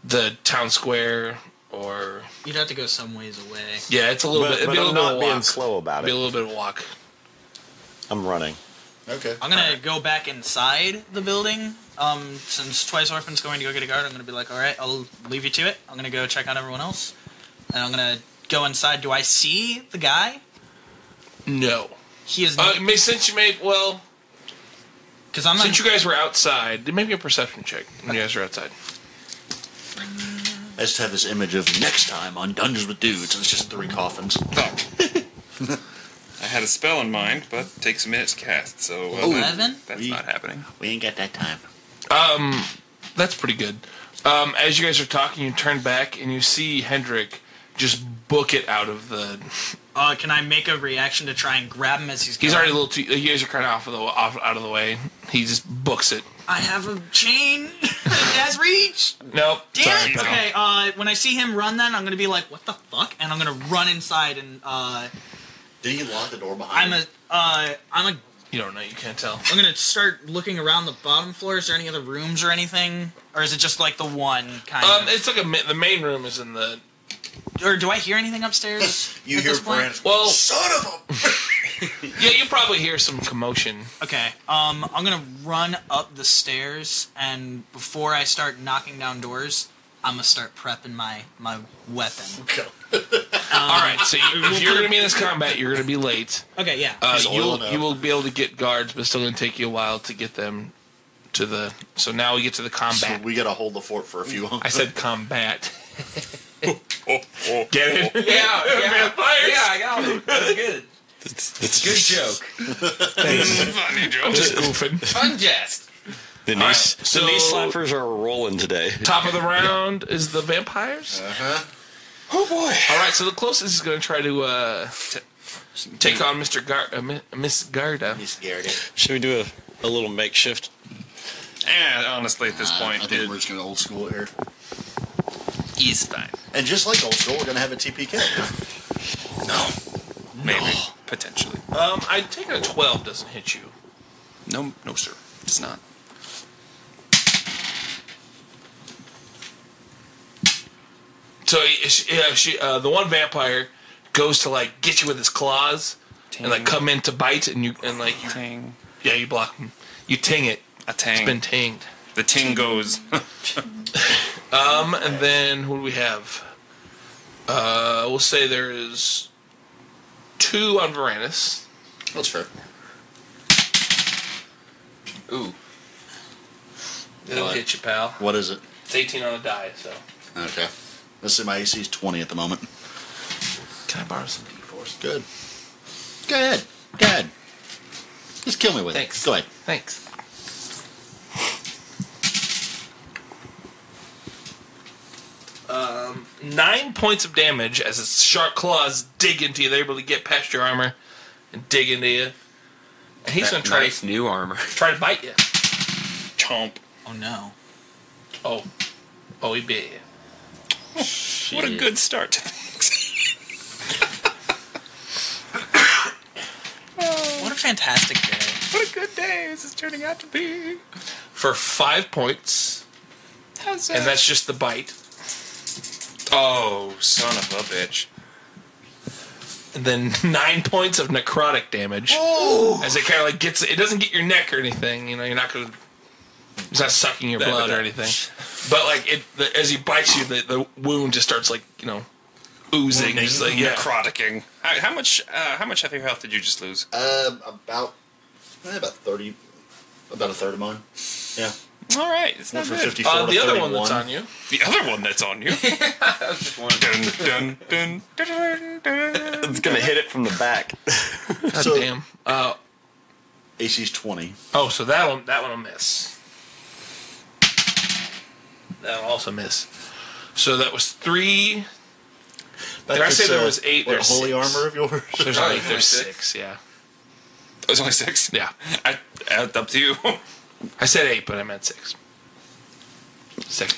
the town square, or
You'd have to go some ways away.
yeah, it's a little bit. It'd be a
I'm
little bit
not
of
being
walk.
slow about
It'd be a
it.
little bit of walk.
I'm running.
Okay.
I'm gonna go back inside the building. Since Twice Orphan's going to go get a guard, I'm gonna be like, all right, I'll leave you to it. I'm gonna go check on everyone else, and I'm gonna go inside. Do I see the guy?
No.
He is.
Since you made
Because I'm
since you guys were outside, make me a perception check when you guys are outside.
I just have this image of next time on Dungeons with Dudes, and it's just 3 coffins.
I had a spell in mind, but it takes a minute to cast, so
11?
that's not happening.
We ain't got that time.
That's pretty good. As you guys are talking, you turn back and you see Hendrik just book it out of the.
Can I make a reaction to try and grab him as he's going?
He's already a little too. You guys are kind of out of the way. He just books it.
I have a chain that has reach.
Nope.
Damn
Sorry,
it.
pal.
Okay. When I see him run, then I'm gonna be like, "What the fuck?" And I'm gonna run inside and.
Did he lock the door behind him?
I'm a
You don't know. You can't tell.
I'm gonna start looking around the bottom floor. Is there any other rooms or anything, or is it just like the one kind of?
It's like the main room is in the.
Or do I hear anything upstairs?
You
at
hear
this point?
Brandon,
Well,
son of a...
Yeah, you probably hear some commotion.
Okay. I'm gonna run up the stairs, and before I start knocking down doors, I'm gonna start prepping my weapon.
Okay.
All right. So if you're going to be in this combat, you're going to be late.
Okay. Yeah.
You will be able to get guards, but it's still going to take you a while to get them to the. So now we get to the combat.
So we got to hold the fort for a few.
I said combat.
Get it?
Yeah,
Vampires.
Yeah, I got it. That's good.
It's
Good joke.
Funny joke.
I'm just goofing.
Fun jest.
The knee, the knee slappers are rolling today.
Top of the round is the vampires.
Oh boy!
All right, so the closest is going to try to take on Miss Garda.
Miss Garda.
Should we do a little makeshift?
Honestly, at this point,
I think we're just going to old school it here.
He's fine.
And just like old school, we're going to have a TPK.
No. Maybe. Potentially.
I take a 12 doesn't hit you.
No, sir. It's not.
So the one vampire goes to like get you with his claws and like come in to bite and you
Ting.
Yeah, you block him. You ting it.
A tang.
It's been tinged.
The ting goes.
And then who do we have? We'll say there is 2 on Varanus.
That's fair.
Ooh. It'll hit you, pal.
What is it?
It's 18 on the die, so.
Okay. Let's say my AC is 20 at the moment.
Can I borrow some D4s?
Good. Go ahead. Go ahead. Just kill me with
Thanks.
it. Go ahead.
Thanks. Um, 9 points of damage as its sharp claws dig into you. They're able to get past your armor and dig into you. And he's going to try
nice new armor.
Try to bite you.
Chomp.
Oh no.
Oh, he bit you.
What a good start to things.
What a fantastic day.
What a good day this is turning out to be.
For 5 points.
How's that?
And that's just the bite.
Oh, son of a bitch.
And then 9 points of necrotic damage. As it kind of like gets, it doesn't get your neck or anything. You know, you're not going to, it's not sucking your blood or anything. But like as he bites you, the wound just starts like, you know, oozing. Just like,
necroticking. How much of your health did you just lose?
About 30, about a third of mine. Yeah.
All right, it's not
Went from
good.
54 to
the other
31.
one that's on you.
The other one that's on you. dun, dun, dun, dun, dun.
It's gonna hit it from the back.
God
So-
damn.
AC's 20.
Oh, so that one will miss. That'll also miss. So that was 3. Did I say there was 8?
What,
There's
holy
6.
armor of yours?
There's
Oh,
8.
you
There's
said
6. Yeah.
There's only 6?
Yeah.
Up to you.
I said 8, but I meant 6.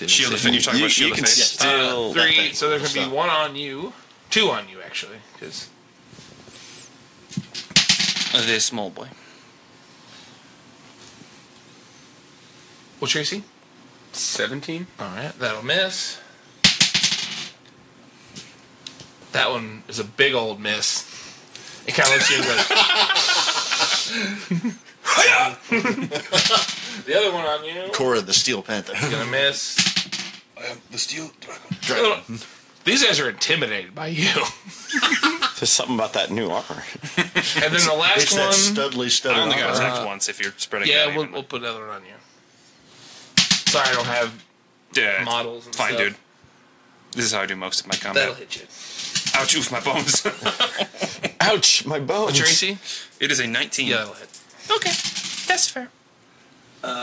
Shield of Faith. You're talking about Shield of
can
Faith.
still
3. So there's gonna be 1 on you, 2 on you actually, because
This small boy.
what's your AC?
17?
All right, that'll miss. That one is a big old miss. It kind of looks at you and goes. The other one on you.
Cora the Steel Panther.
Gonna miss.
I am the Steel
Dragon. These guys are intimidated by you.
There's something about that new armor.
And then the last
It's
one.
that studly studded
I only got
armor.
attacked once if you're spreading
Yeah,
out
we'll
evenly.
put another one on you. Sorry, I don't have
Yeah,
models and
fine,
stuff.
dude. This is how I do most of my combat.
That'll hit you.
Ouch, oof, my bones.
Ouch, my bones.
What's your AC?
It is a 19.
Yeah, that'll hit.
Okay, that's fair.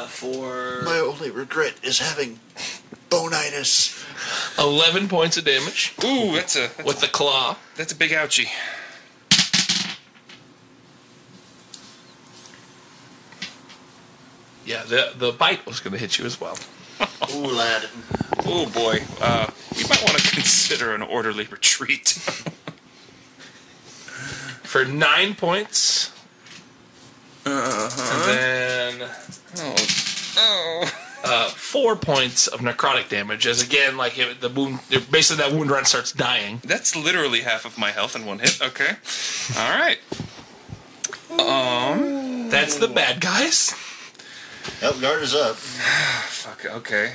For
My only regret is having bonitis.
11 points of damage
Ooh, that's a
with the claw.
big ouchie.
Yeah, the bite was going to hit you as well.
Ooh, lad.
Oh boy, we might want to consider an orderly retreat.
For 9 points And then 4 points of necrotic damage. As again, like if the wound, basically that wound run starts dying.
That's literally half of my health in one hit. Okay. All right.
That's the bad guys.
Yep, guard is up.
Fuck. Okay.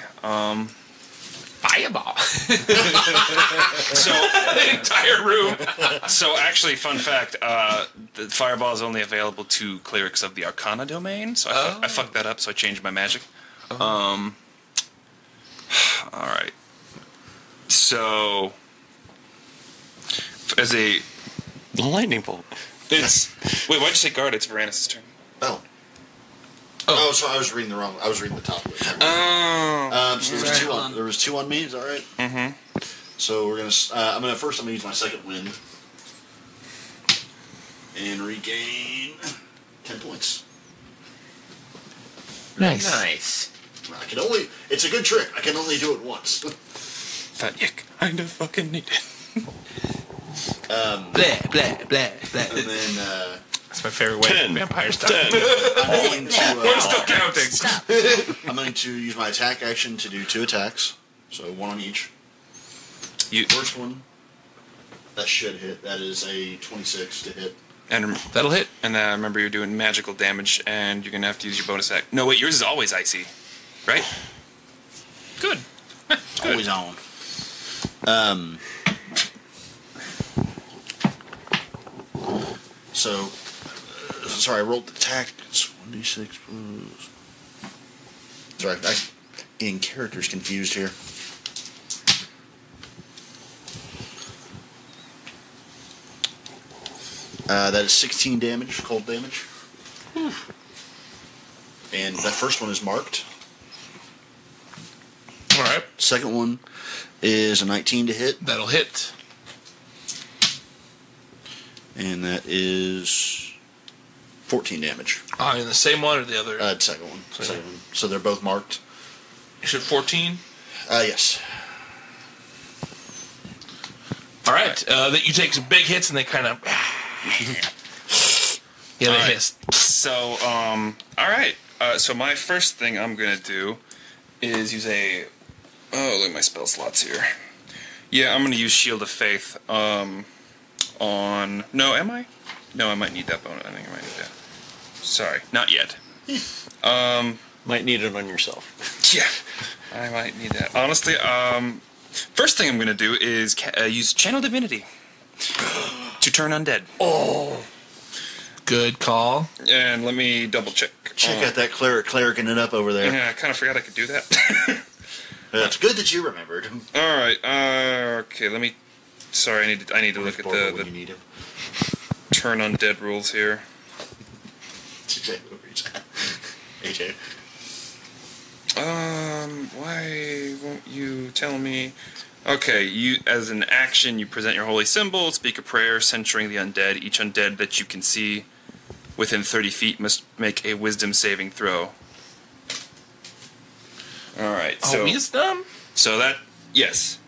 Fireball.
So
the entire room.
So actually, fun fact: the fireball is only available to clerics of the Arcana domain. So I fucked that up. So I changed my magic. All right. So as a
lightning bolt.
It's wait. Why'd you say guard? It's Varanus' turn.
Oh, sorry, I was reading the wrong. I was reading the top of it. So there was two on me. Is that right?
Mm-hmm.
So we're gonna. I'm gonna use my second wind and regain 10 points.
Nice.
I can only. It's a good trick. I can only do it once.
But you kind of fucking need it.
Blah blah blah blah.
And then.
That's my favorite way.
10.
Vampire stuff.
I'm
still counting.
I'm going to use my attack action to do 2 attacks. So 1 on each. First one, that should hit. That is a 26 to hit.
And
that'll hit.
And remember, you're doing magical damage, and you're gonna have to use your bonus act. No, wait, yours is always icy, right? Good.
Always on. So, sorry, I rolled the attack. It's 1d6 plus. Sorry, I'm getting characters confused here. That is 16 damage, cold damage. And that first one is marked.
All right.
Second one is a 19 to hit.
That'll hit.
And that is 14 damage.
In the same one or the other?
Second one. Second one. So they're both marked.
You said 14?
Yes.
All right. You take some big hits and they kind of... yeah, they hiss.
So, all right. So my first thing I'm going to do is use a... Oh, look at my spell slots here. Yeah, I'm going to use Shield of Faith on... No, am I? No, I might need that bonus. I think I might need that. Sorry, not yet.
Might need it on yourself.
Yeah, I might need that. Honestly, first thing I'm going to do is use Channel Divinity to turn undead.
Oh, good call.
And let me double check.
Check out that clericing it up over there.
Yeah, I kind of forgot I could do that.
It's good that you remembered.
All right. Okay, let me... Sorry, I need to look at the turn undead rules here.
That's exactly what he's at. AJ.
Why won't you tell me? Okay, you as an action, you present your holy symbol, speak a prayer censuring the undead. Each undead that you can see within 30 feet must make a wisdom saving throw. All right. So
wisdom?
So that yes.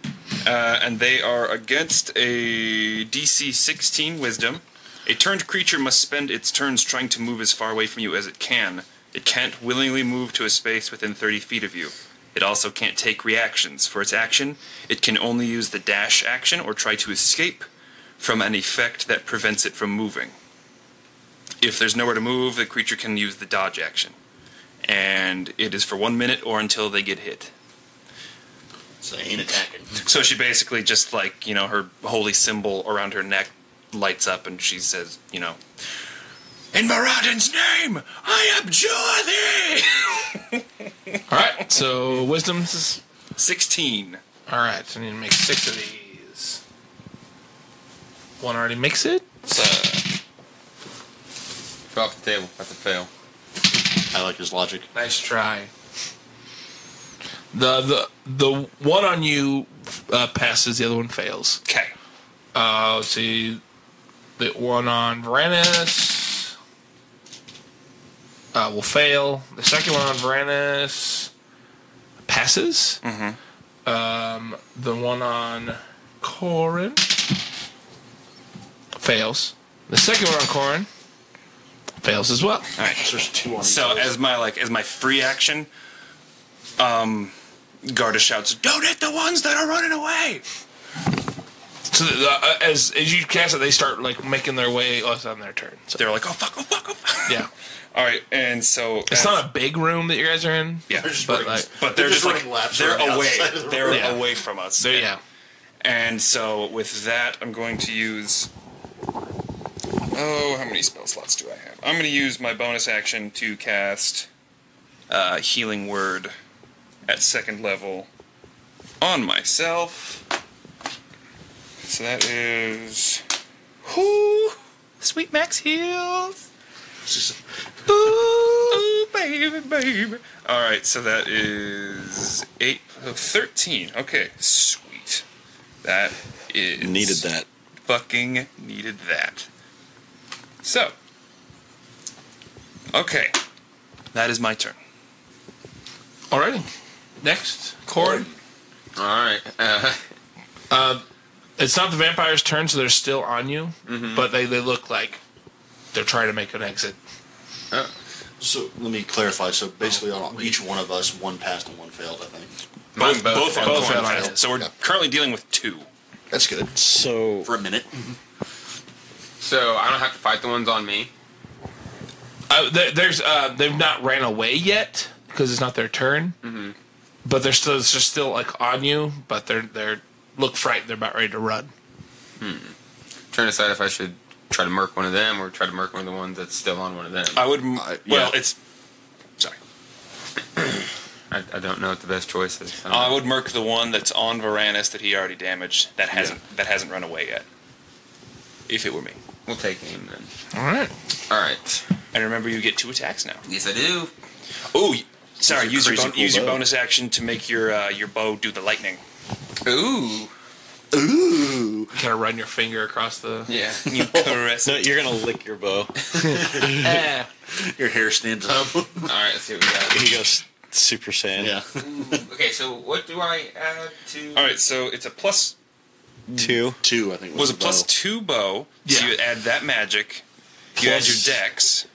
And they are against a DC 16 wisdom. A turned creature must spend its turns trying to move as far away from you as it can. It can't willingly move to a space within 30 feet of you. It also can't take reactions. For its action, it can only use the dash action or try to escape from an effect that prevents it from moving. If there's nowhere to move, the creature can use the dodge action. And it is for 1 minute or until they get hit.
So they ain't attacking.
So she basically just like, her holy symbol around her neck lights up and she says, in Moradin's name, I abjure thee!
Alright, so wisdom's
16.
Alright, so I need to make 6 of these. One already makes it.
Go off the table. That's a fail.
I like his logic.
Nice try. The one on you passes, the other one fails.
Okay.
Let's see. The one on Varanus will fail. The second one on Varanus passes.
Mm-hmm.
The one on Corin fails. The second one on Corin Fails as well.
All right.
So there's 2 on
So
each.
as my free action, Garda shouts, "Don't hit the ones that are running away!"
So as you cast it, they start like making their way. Oh, it's on their turn. So.
They're like, "Oh fuck! Oh fuck! Oh fuck!"
Yeah.
All right, and so
It's not a big room that you guys are in.
Yeah,
but
they're just like
running laps
they're
around the
away.
outside of the
They're
room.
away from us.
Yeah.
And so with that, I'm going to use. Oh, how many spell slots do I have? I'm going to use my bonus action to cast Healing Word at 2nd level on myself. So that is. Whoo! Sweet Max heals. Ooh, baby, baby. Alright, so that is 8, 13. Okay, sweet. That is.
Needed that.
Fucking needed that. So. Okay. That is my turn.
Alrighty. Next, Cord.
All right.
It's not the vampire's turn, so they're still on you,
Mm-hmm.
but they look like they're trying to make an exit.
So let me clarify. So basically, on each one of us, 1 passed and 1 failed. I think.
Both
failed.
failed. So we're currently dealing with 2.
That's good.
So
For a minute.
So I don't have to fight the ones on me.
They've not ran away yet because it's not their turn, but they're still like on you. But they're look frightened. They're about ready to run.
Trying to decide if I should try to murk one of them or try to murk one of the ones that's still on one of them.
I would.
yeah.
It's. Sorry.
I don't know what the best choice is.
I would murk the one that's on Varanus that he already damaged that hasn't run away yet. If it were me.
We'll take aim then.
All
right.
And remember, you get 2 attacks now.
Yes, I do.
Oh, sorry. Use your
bow.
bonus action to make your bow do the lightning.
Ooh.
Kind of run your finger across the.
Yeah.
You caress.
no, you're gonna lick your bow.
Your hair stands up.
All right. Let's see what we got.
He goes Super Saiyan.
Yeah.
Okay. So what do I add to?
All right. So it's a plus.
2.
2, I think.
Was a
the
plus
bow.
2 bow. So
Yeah.
you add that magic. You add your dex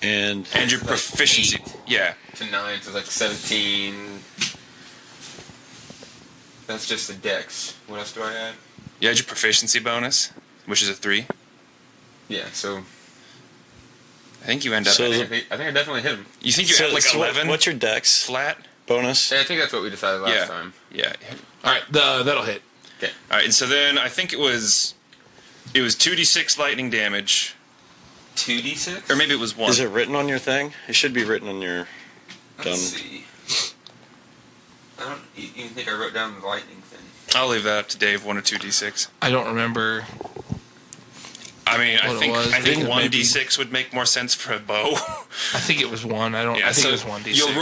And
and your proficiency.
8.
Yeah.
To 9, so it's like 17. That's just the dex. What else do I add?
You add your proficiency bonus, which is a 3.
Yeah. So
I think you end up.
So
I think I definitely hit him.
You think you add like 11
What's your dex
flat?
bonus?
Yeah, I think that's what we decided last
Yeah.
time.
Yeah.
All right. That'll hit.
Okay.
All right. And so then I think it was 2d6 lightning damage,
2d6.
or maybe it was 1.
Is it written on your thing? It should be written on your.
Let's see. I don't even think I wrote down the lightning thing.
I'll leave that up to Dave. 1 or 2d6.
I don't remember.
I mean,
What it was.
I think
Maybe-
1d6 would make more sense for a bow.
I think it was 1. I don't.
Yeah,
I think
so
it was 1d6.
You'll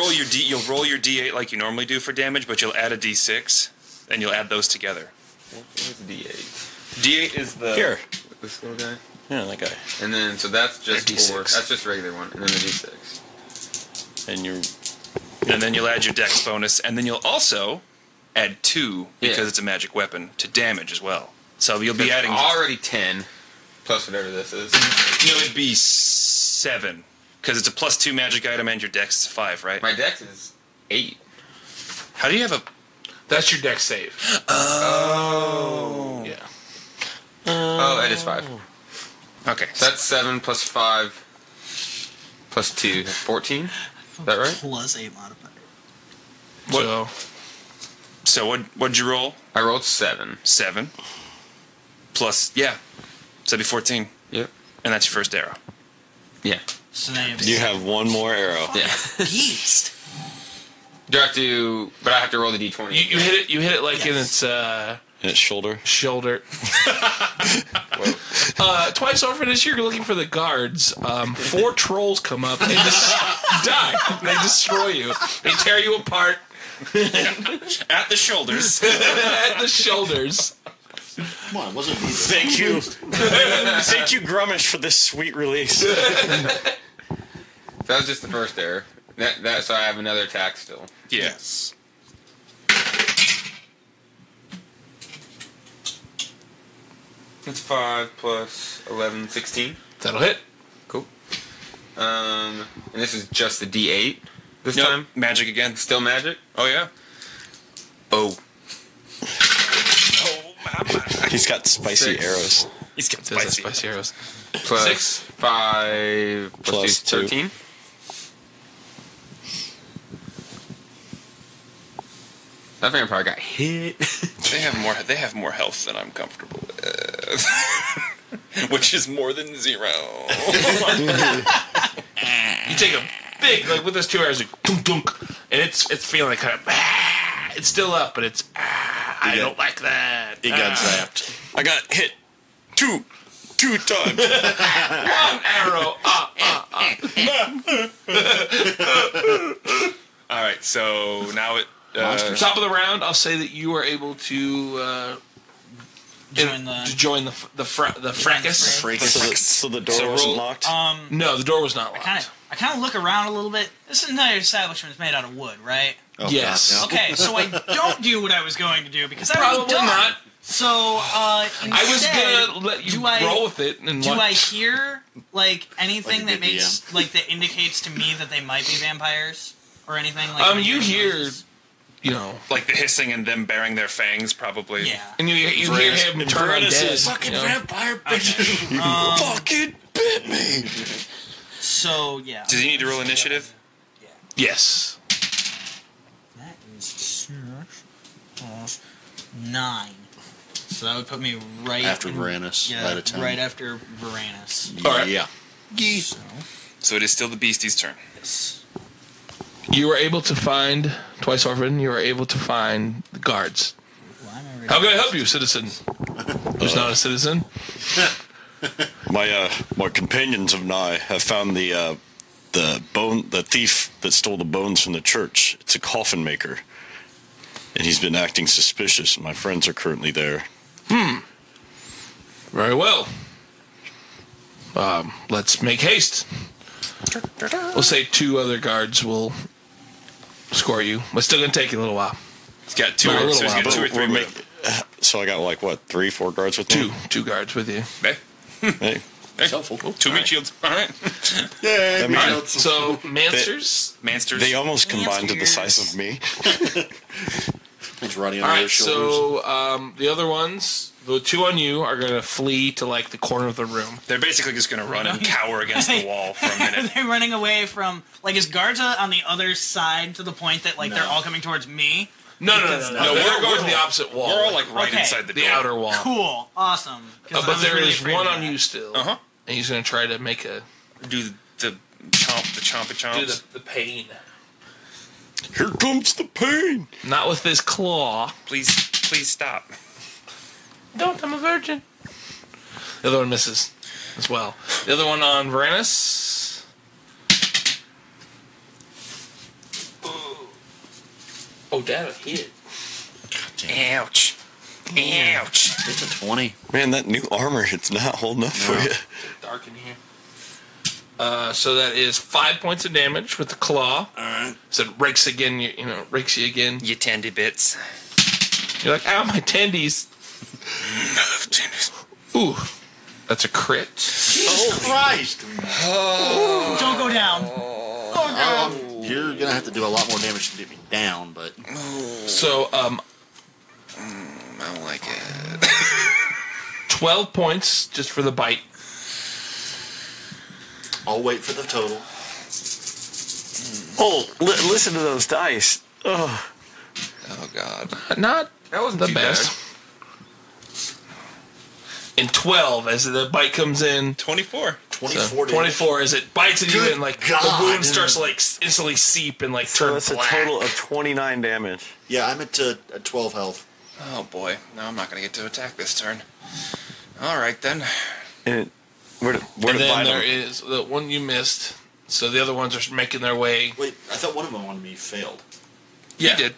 roll your d8 like you normally do for damage, but you'll add a d6, and you'll add those together.
What's D8?
D8 is the
Here.
This little guy.
Yeah, that guy.
And then so that's just
D6.
4. That's just a regular one, and then the D6.
And you're.
and then you'll add your dex bonus, and then you'll also add 2 because
Yeah.
it's a magic weapon to damage as well. So you'll be
That's
adding.
already 10 plus whatever this is.
No, it'd be 7 because it's a plus 2 magic item, and your dex is 5, right?
My dex is 8.
How do you have a?
That's your deck save.
Oh.
Yeah.
Oh, it is 5.
Okay.
So that's 7 plus 5 plus 2. That's 14. Is that right?
Plus 8 modifier.
So
So what'd you roll?
I rolled 7.
7 plus so that'd be 14,
Yep.
and that's your first arrow.
Yeah.
So now
You have one more arrow.
Yeah.
beast.
Do I have to? But I have to roll the d20.
you hit it. You hit it like in its
In its shoulder.
shoulder. Twice over this year, you're looking for the guards. 4 trolls come up and just die. They destroy you. They tear you apart
At the shoulders.
at the shoulders.
Come on, it wasn't me.
Thank you. Thank you, Grummish, for this sweet release.
That was just the first error. So I have another attack still.
Yes.
It's 5 plus 11, 16.
That'll hit.
Cool. And this is just the D8 this
Nope,
time?
magic again.
Still magic?
Oh, yeah.
Oh.
He's got spicy
6.
arrows.
He's got
Spicy arrows.
Plus
6.
5 plus 2, 13. That vampire got hit.
They have more health than I'm comfortable with. Which is more than 0.
You take a big, like with those 2 arrows, like, dunk, dunk, and it's feeling like kind of, it's still up, but it's, I don't like that.
He got zapped.
I got hit two times.
One arrow.
All right, so now it.
Top of the round, I'll say that you are able to join the fracas.
So the door wasn't locked?
No, the door was not locked.
I kind of look around a little bit. This entire establishment is made out of wood, right?
Oh,
yes.
God,
Okay, so I don't do what I was going to do because I
Probably
was dumb.
not.
So instead,
I was gonna let you roll with it. And
do I hear like anything
Like a
that
good
makes like that indicates to me that they might be vampires or anything? Like
you hear, you know,
like the hissing and them baring their fangs, probably.
Yeah.
and you hear him turn on dead.
Fucking
you know?
vampire bitch.
You fucking bit me.
So yeah.
Does he need to roll initiative?
Yes.
That is 6 plus 9. So that would put me right
After Varanus,
Yeah,
right at 10.
right after Varanus.
All right.
Yeah.
So it is still the beastie's turn.
Yes.
You were able to find twice orphan. You were able to find the guards.
Well, I'm already-
How can I help you, citizen? Who's not a citizen?
My companions and I have found the thief that stole the bones from the church. It's a coffin maker, and he's been acting suspicious. My friends are currently there.
Very well. Let's make haste. We'll say 2 other guards will escort you. It's still going to take you a little while.
He's got 2
Not a
or,
little
so he's
while,
got
but
2 or 3 with him.
So I got like what, 3, 4 guards with me?
2 guards with you.
Hey.
Hey.
Helpful.
2 meat shields. All right.
Yeah.
I mean,
All right, so Mansters.
Mansters.
they almost combined to the size of me.
He's running
All
on
right,
their shoulders.
so the other ones, the 2 on you, are going to flee to like the corner of the room.
They're basically just going to run and cower against the wall for a minute.
They're running away from like is Garza on the other side to the point that like they're
No.
all coming towards me.
No, we're going to the opposite wall.
We're all like right
Okay.
inside the
the
door.
outer wall.
Cool, awesome. 'Cause I
But
was
there
really
is
afraid
one
of
on
that.
you still.
Uh-huh.
And he's going to try to make a
Do the chompy
do
chomps.
the pain.
Here comes the pain.
Not with his claw.
Please stop.
Don't, I'm a virgin. The other one misses as well. The other one on Varanus. Oh, Dad, hit.
Ouch. Ouch.
It's a 20.
Man, that new armor, it's not holding up for you.
Dark in here. So that is 5 points of damage with the claw.
Alright.
So it rakes again, rakes you again.
You tandy bits.
You're like, ow, my tendies. Ooh, that's a crit.
Jesus Christ!
Don't go down.
You're gonna have to do a lot more damage to get me down, but
So,
I don't like it.
12 points just for the bite.
I'll wait for the total.
Oh, listen to those dice. Oh,
Oh God.
Not
That wasn't
the
too
best. And 12 as the bite comes in.
24.
24
So 24 as it bites at you
Good
and like
God.
the wound starts to like instantly seep and like
so
turn
that's
black.
a total of 29 damage.
Yeah, I'm at 12 health.
Oh boy. No, I'm not gonna get to attack this turn. All right then.
And where
And
to
then
bite
there
them?
is the one you missed. So the other ones are making their way.
Wait, I thought one of them on me failed.
Yeah.
You did.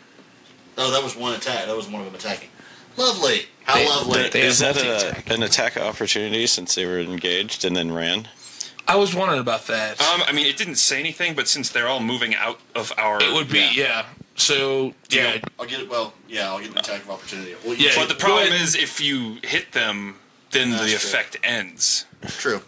Oh, that was one attack. That was one of them attacking. Lovely. How
They-
lovely.
they-
Is
have
that
multi-attack.
an attack opportunity since they were engaged and then ran?
I was wondering about that.
I mean, it didn't say anything, but since they're all moving out of our,
It would be, yeah. So, yeah.
I'll get it. Well, yeah, I'll get an attack of opportunity. Well,
Yeah.
But the
Go
problem
ahead.
is, if you hit them, then
That's
the
true.
effect ends.
True.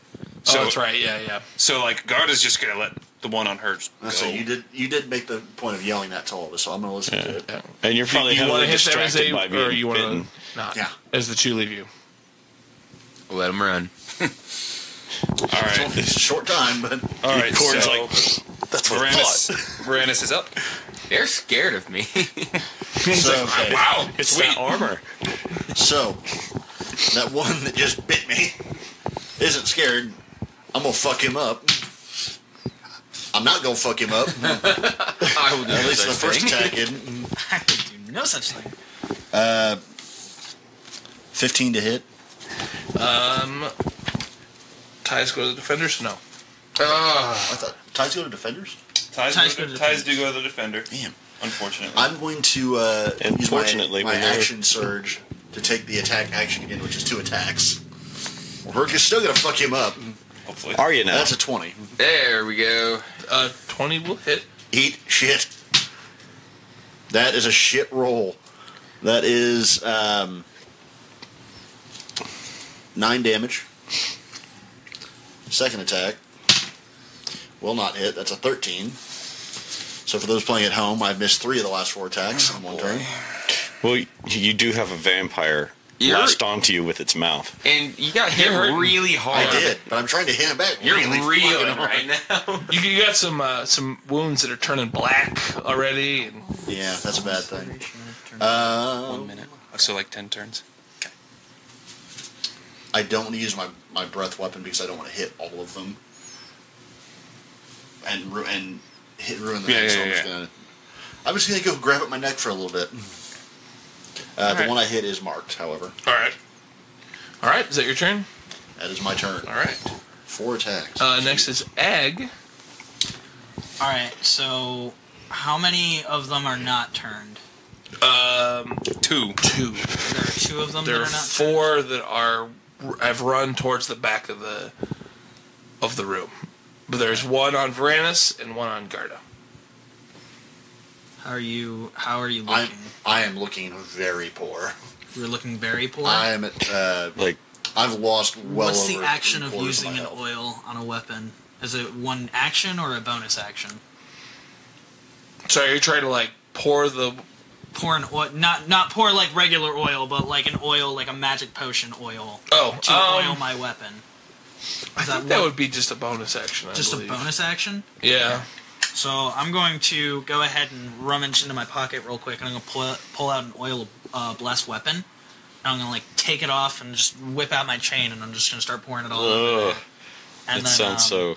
So, oh, that's right. Yeah.
So like, Garda's just gonna let the one on hers go.
So you did make the point of yelling that to all of us, so I'm gonna listen to it.
Yeah. And you're probably
you
heavily distracted by being
or you want
bitten.
to not?
Yeah.
As the two leave you.
Let them run.
All right.
It's a short time, but
all right.
So
like,
that's what I thought.
Varanus is up.
They're scared of me.
So,
wow,
It's that armor.
So that one that just bit me isn't scared. I'm gonna fuck him up. I'm not gonna fuck him up.
I will do
At least the first attack isn't.
I would do no such thing.
15 to hit.
Ties go to the defenders? No.
I thought ties go to defenders.
Ties do go to the defender.
Damn.
Unfortunately.
I'm going to use
Unfortunately,
my
when they're-
action surge to take the attack action again, which is 2 attacks. We're still gonna fuck him up.
Hopefully.
Are you now?
That's a 20.
There we go.
20 will hit.
Eat shit. That is a shit roll. That is 9 damage. Second attack will not hit. That's a 13. So for those playing at home, I've missed 3 of the last 4 attacks in one turn.
Well, you do have a vampire latched onto you with its mouth.
And you got hit really hard.
I did, but I'm trying to hit him back.
You're
really
reeling
fucking
right
hard.
now.
You got some wounds that are turning black already. And
Yeah, that's a bad thing.
1 minute. So like 10 turns.
I don't want to use my breath weapon because I don't want to hit all of them and ruin the thing. So I'm just gonna go grab at my neck for a little bit. The one I hit is marked, however.
All right. Is that your turn?
That is my turn.
All right.
4 attacks.
Next is Egg.
All right. So, how many of them are not turned?
2.
Two.
There are 2 of them
There
that
are
are not
4 that have run towards the back of the room. But there's one on Varanus and one on Garda.
How are you looking?
I am looking very poor.
You're looking very poor.
I'm at I've lost well
What's
over
the action of
3/4
using
my
an
health.
oil on a weapon? Is it one action or a bonus action?
So you're trying to pour the
Pour an oil, not pour like regular oil, but like an oil, like a magic potion oil. To oil my weapon.
I think that would be just a bonus action. I
Just
believe.
a bonus action?
Yeah.
So I'm going to go ahead and rummage into my pocket real quick, and I'm going to pull out an oil blessed weapon. And I'm going to take it off and just whip out my chain, and I'm just going to start pouring it all over there. And
It sounds so...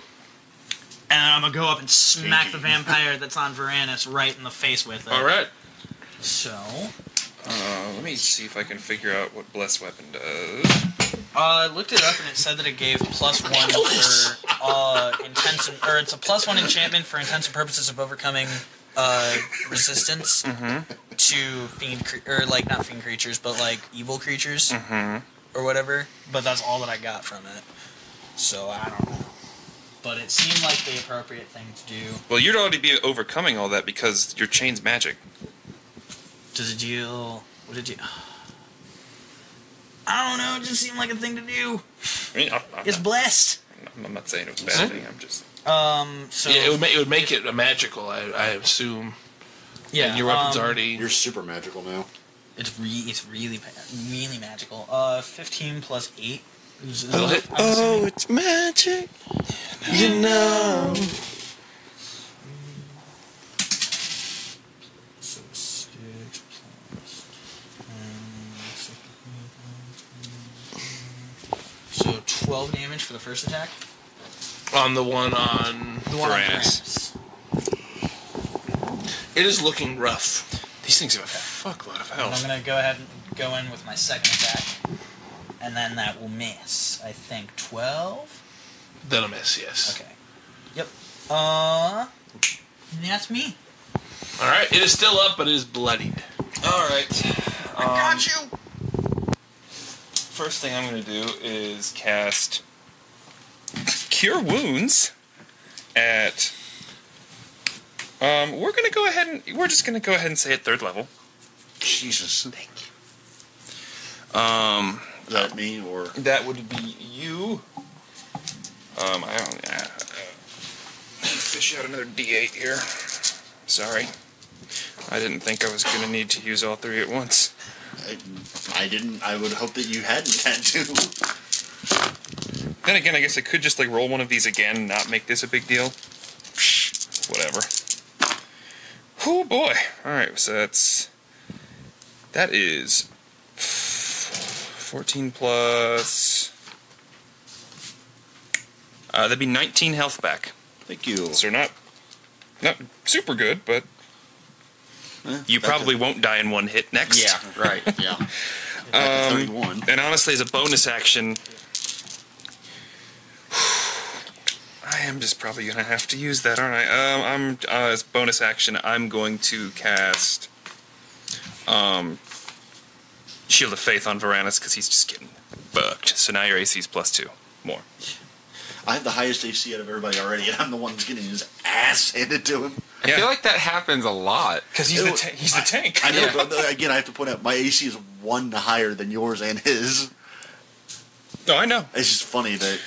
And I'm going to go up and smack the vampire that's on Varanus right in the face with it.
All right.
So...
let me see if I can figure out what Blessed Weapon does.
I looked it up and it said that it gave +1 for it's a +1 enchantment for intensive purposes of overcoming resistance to not fiend creatures, but like evil creatures or whatever. But that's all that I got from it. So I don't know. But it seemed like the appropriate thing to do.
Well, you'd already be overcoming all that because your chain's magic.
Does it deal? What did you? I don't know. It just seemed like a thing to do.
I mean,
It's blessed.
I'm not saying it was a bad thing. I'm just.
So
yeah, it would make it a magical. I assume.
Yeah.
And your weapon's already.
You're super magical now.
It's really magical. 15 plus 8.
That'll hit.
Oh, it's magic. You know.
So 6 plus. So 12 damage for the first attack.
On the one on
The one on
Varanus.
It is looking rough.
These things have a fuckload of
And I'm
health.
gonna go ahead and go in with my second attack, and then that will miss. I think 12.
That'll miss. Yes.
Okay. Yep. That's me.
All right. It is still up, but it is bloodied.
All right.
I got you.
First thing I'm going to do is cast Cure Wounds at. We're just going to go ahead and say at 3rd level.
Jesus.
Thank you.
Is that me or?
That would be you. I don't fish out another D8 here. Sorry. I didn't think I was going to need to use all three at once.
I didn't. I would hope that you hadn't had to.
Then again, I guess I could just like roll one of these again and not make this a big deal. Whatever. Oh boy. Alright, so that is 14 plus... that'd be 19 health back.
Thank you.
So not super good, but you probably won't die in one hit next.
Yeah, right.
Yeah. 31.
And honestly, as a bonus action, I am just probably going to have to use that, aren't I? As bonus action, I'm going to cast Shield of Faith on Varanus because he's just getting fucked. So now your AC is +2 more.
I have the highest AC out of everybody already, and I'm the one who's getting his ass handed to him.
I feel like that happens a lot.
Because he's the tank.
I know, but again, I have to point out, my AC is 1 higher than yours and his.
No, I know.
It's just funny that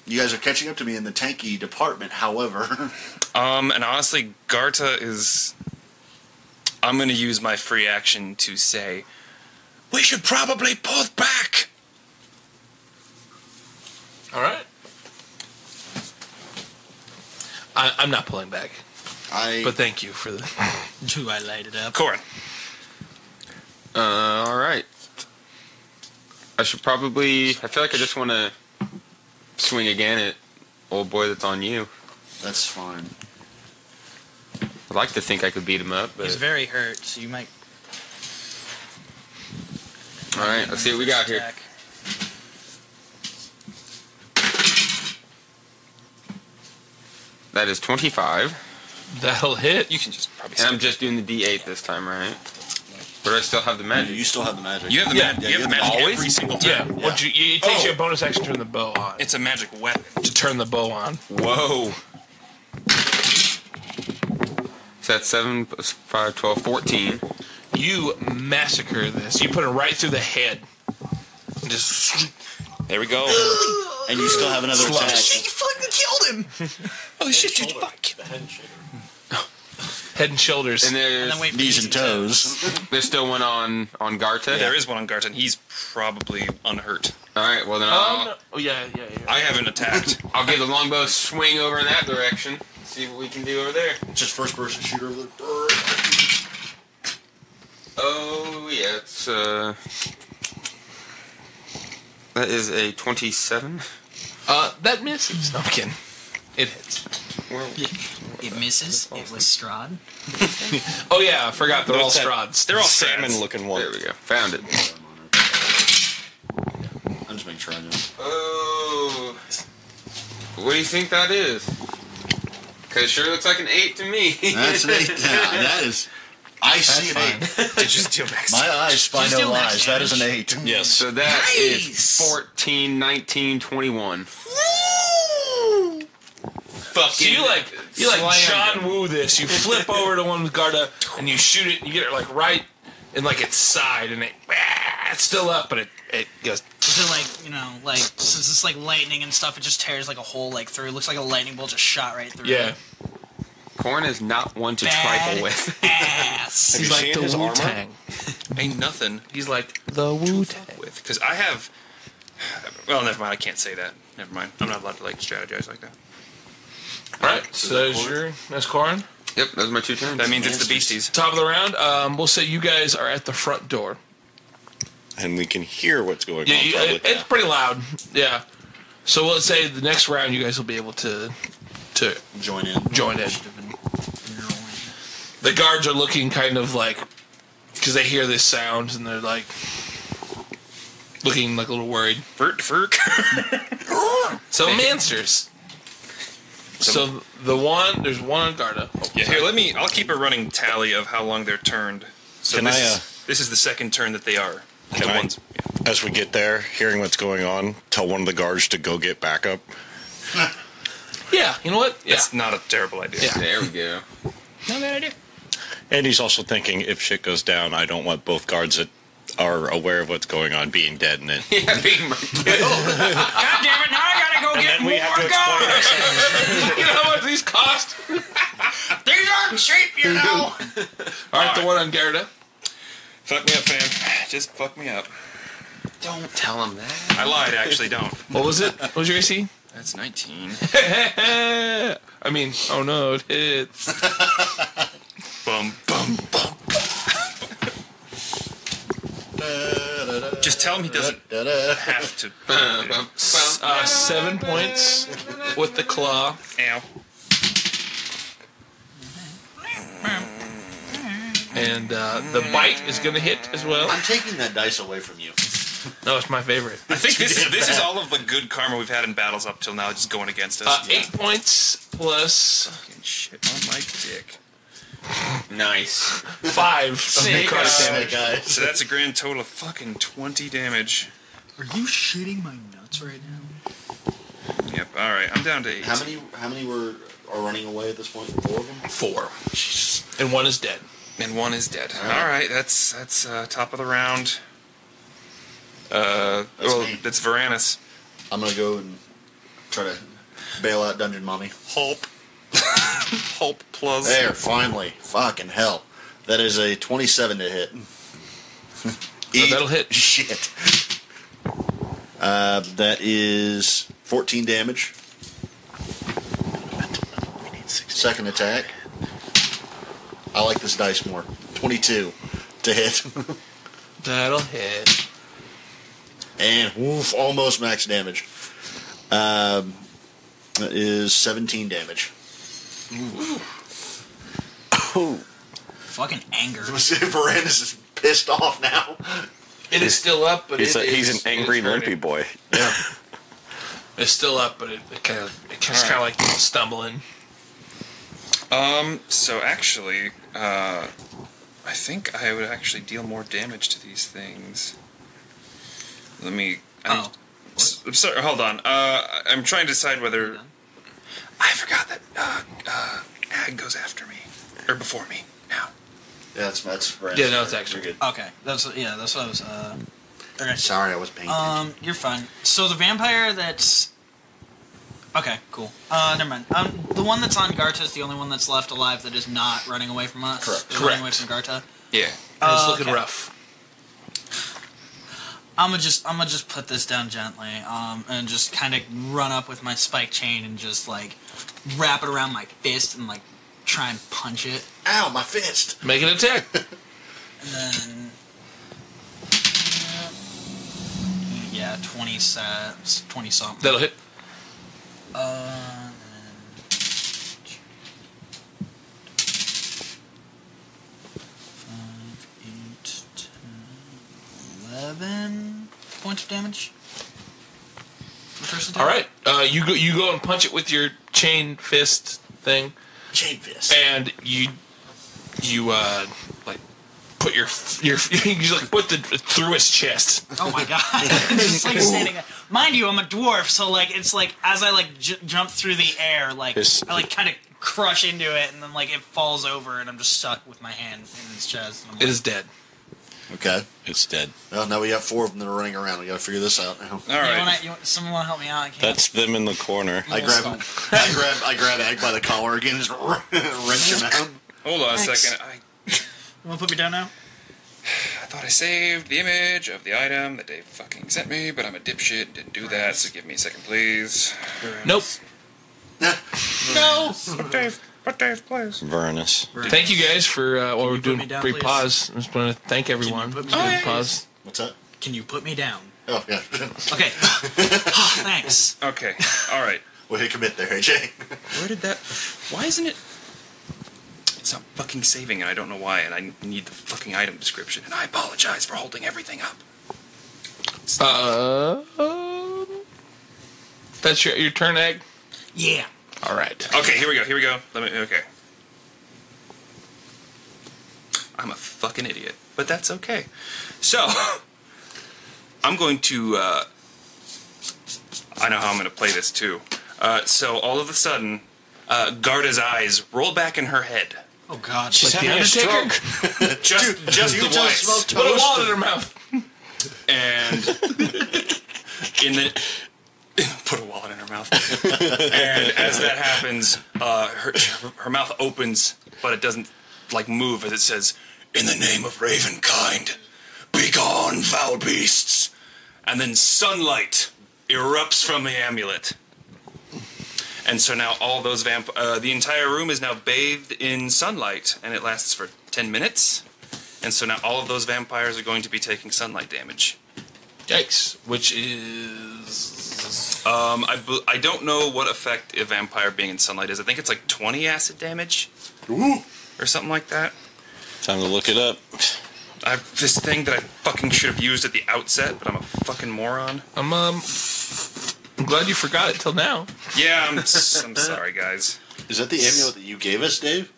you guys are catching up to me in the tanky department, however.
And honestly, Garta is... I'm going to use my free action to say, we should probably pull back.
All right. I'm not pulling back. But thank you for the...
Do I light it up?
Corin.
All right. I should probably... I feel like I just want to swing again at old boy that's on you.
That's fine.
I'd like to think I could beat him up, but...
He's very hurt, so you might...
All right, let's see what we got here. That is 25.
That'll hit.
You can just probably...
And I'm just doing the D8 this time, right? But I still have the magic.
You still have the magic.
You have the magic. You have the magic
always?
every single time.
Yeah. It takes you a bonus action to turn the bow on.
It's a magic weapon.
To turn the bow on.
Whoa. So that's 7 plus 5, 12, 14.
You massacre this. You put it right through the head. And just...
There we go.
And you still have another attack.
Shit, you fucking killed him!
Holy shit, you fuck.
Head and shoulders.
And there's
knees and toes.
There's still one on Garta.
There is one on Garta, and he's probably unhurt.
All right, well then
no. Oh, yeah.
I haven't attacked.
I'll give the longbow a swing over in that direction. See what we can do over there.
Just first person shooter over the...
Oh, yeah, it's, that is a 27.
That misses. No, I'm kidding. It hits.
It misses. It was Strahd.
Oh, yeah, I forgot. They're all Strahds.
They're all salmon-looking ones.
There we go. Found it.
I'm just making sure I know.
Oh. What do you think that is? Because it sure looks like an 8 to me.
That's an 8. Yeah, that is... I see an 8.
Did you steal max?
My eyes spy no lies. That is an 8.
Yes.
So that is 14, 19, 21.
So you like John Woo this. You flip over to one with Garda and you shoot it and you get it like right in like its side and it's still up but it goes.
Is it like, since it's like lightning and stuff, it just tears like a hole like through. It looks like a lightning bolt just shot right through.
Yeah.
Corn is not one to trifle with.
Ass.
He's like the Wu-Tang.
Ain't nothing.
He's like the Wu-Tang.
Because I have... Well, never mind. I can't say that. Never mind. I'm not allowed to strategize like that.
Alright, so that's Corn.
Yep, those are my 2 turns.
That means it's the beasties.
Top of the round, we'll say you guys are at the front door.
And we can hear what's going on.
It's pretty loud. Yeah. So let's say the next round you guys will be able to
join in.
The guards are looking kind of like, because they hear this sound and they're like looking like a little worried.
Furk.
So Mansters. So there's one on Garda.
Yeah, here, I'll keep a running tally of how long they're turned. So this is the second turn that they are.
As we get there, hearing what's going on, tell one of the guards to go get backup?
Yeah, you know what? Yeah.
That's not a terrible idea.
Yeah. There we go.
Not a bad idea.
And he's also thinking, if shit goes down, I don't want both guards that are aware of what's going on being dead in it.
Yeah, being killed.
God damn it, now I gotta go go get more guards.
You know how much these cost?
These aren't cheap, you know.
All right, the one on Garda.
Fuck me up, fam. Just fuck me up.
Don't tell him that.
I lied, actually, don't.
What was it? What was your AC?
That's 19.
I mean, oh no, it hits.
Bum, bum, bum. Just tell him he doesn't have to.
7 points with the claw.
Ow.
And the bite is going to hit as well.
I'm taking that dice away from you.
No, it's my favorite.
I think this is all of the good karma we've had in battles up till now, just going against us.
8 points plus
Fucking shit on my dick.
Nice.
5 of necrotic damage.
Guys.
So that's a grand total of fucking 20 damage.
Are you shitting my nuts right now?
Yep. All right. I'm down to 8.
How many are running away at this point? 4 of them.
4. And 1 is dead.
And 1 is dead. All right. That's top of the round.
me.
That's Varanus.
I'm gonna go and try to bail out Dungeon Mommy.
Hope. Hope plus.
There, finally. Fucking hell. That is a 27 to hit.
That'll hit.
Shit. That is 14 damage. Second attack. I like this dice more. 22 to hit.
That'll hit.
And woof, almost max damage. That is 17 damage.
Ooh. Fucking anger.
Varanus is pissed off now.
It is still up, but
he's an angry limpy boy.
Yeah.
It's still up, but it's kind of like stumbling.
So actually, I think I would actually deal more damage to these things. Let me. I'm sorry. Hold on. I'm trying to decide whether. I forgot that Ag goes after me or before me now.
Yeah, that's Varanus.
Yeah, no, it's actually
good.
Okay, that's what I was. Okay.
Sorry, I was paying attention.
You're fine. So the vampire that's. Okay, cool. Never mind. The one that's on Garta is the only one that's left alive that is not running away from us.
Correct.
Running away from Garta.
Yeah.
It's looking
okay.
rough.
I'm gonna just put this down gently, and just kind of run up with my spike chain and just like wrap it around my fist and like try and punch it.
Ow, my fist!
Make an attack.
And then, yeah, 20 something.
That'll hit.
And 11 points of damage. The first attack.
All right. You go and punch it with your chain fist thing.
Chain fist.
And you like put your you like put through his chest.
Oh my god! Just like standing there. Mind you, I'm a dwarf, so like it's like as I like jump through the air, like I like kind of crush into it, and then like it falls over, and I'm just stuck with my hand in his chest. And I'm
It is dead.
Okay.
It's dead.
Well, now we got 4 of them that are running around. We got to figure this out now.
All right.
Someone want to help me out? I can't.
That's them in the corner.
I grab Ag by the collar again, just wrench him out.
Hold on a
Thanks.
second.
You want to put me down now?
I thought I saved the image of the item that Dave fucking sent me, but I'm a dipshit and didn't do that, so give me a second, please.
Nope.
No.
But Dave, please.
Varanus.
Thank you guys for while we're
put
doing
me down,
brief
please?
pause. I just want to thank everyone.
put me
Just
down,
doing
please?
pause.
What's that?
Can you put me down?
Oh, yeah.
Okay. Thanks.
Okay, all right.
Way to commit there, AJ.
Where did that... Why isn't it... It's not fucking saving, and I don't know why, and I need the fucking item description, and I apologize for holding everything up.
That's your turn, Egg?
Yeah.
All right.
Okay, here we go. Okay. I'm a fucking idiot, but that's okay. So, I'm going to, I know how I'm going to play this too. So all of a sudden, Garda's eyes roll back in her head.
Oh god.
She's
Like the
having a
Undertaker?
stroke.
Just the whites.
Put a wallet in her mouth.
And in the... Put a wallet in her mouth. And as that happens, her mouth opens, but it doesn't like move as it says, "In the name of Ravenkind, begone, foul beasts." And then sunlight erupts from the amulet. And so now all those the entire room is now bathed in sunlight, and it lasts for 10 minutes. And so now all of those vampires are going to be taking sunlight damage.
Yikes. Which is...
I don't know what effect a vampire being in sunlight is. I think it's like 20 acid damage.
Ooh.
Or something like that.
Time to look it up.
I have this thing that I fucking should have used at the outset, but I'm a fucking moron.
I'm glad you forgot it till now.
Yeah, I'm sorry, guys.
Is that the amulet that you gave us, Dave?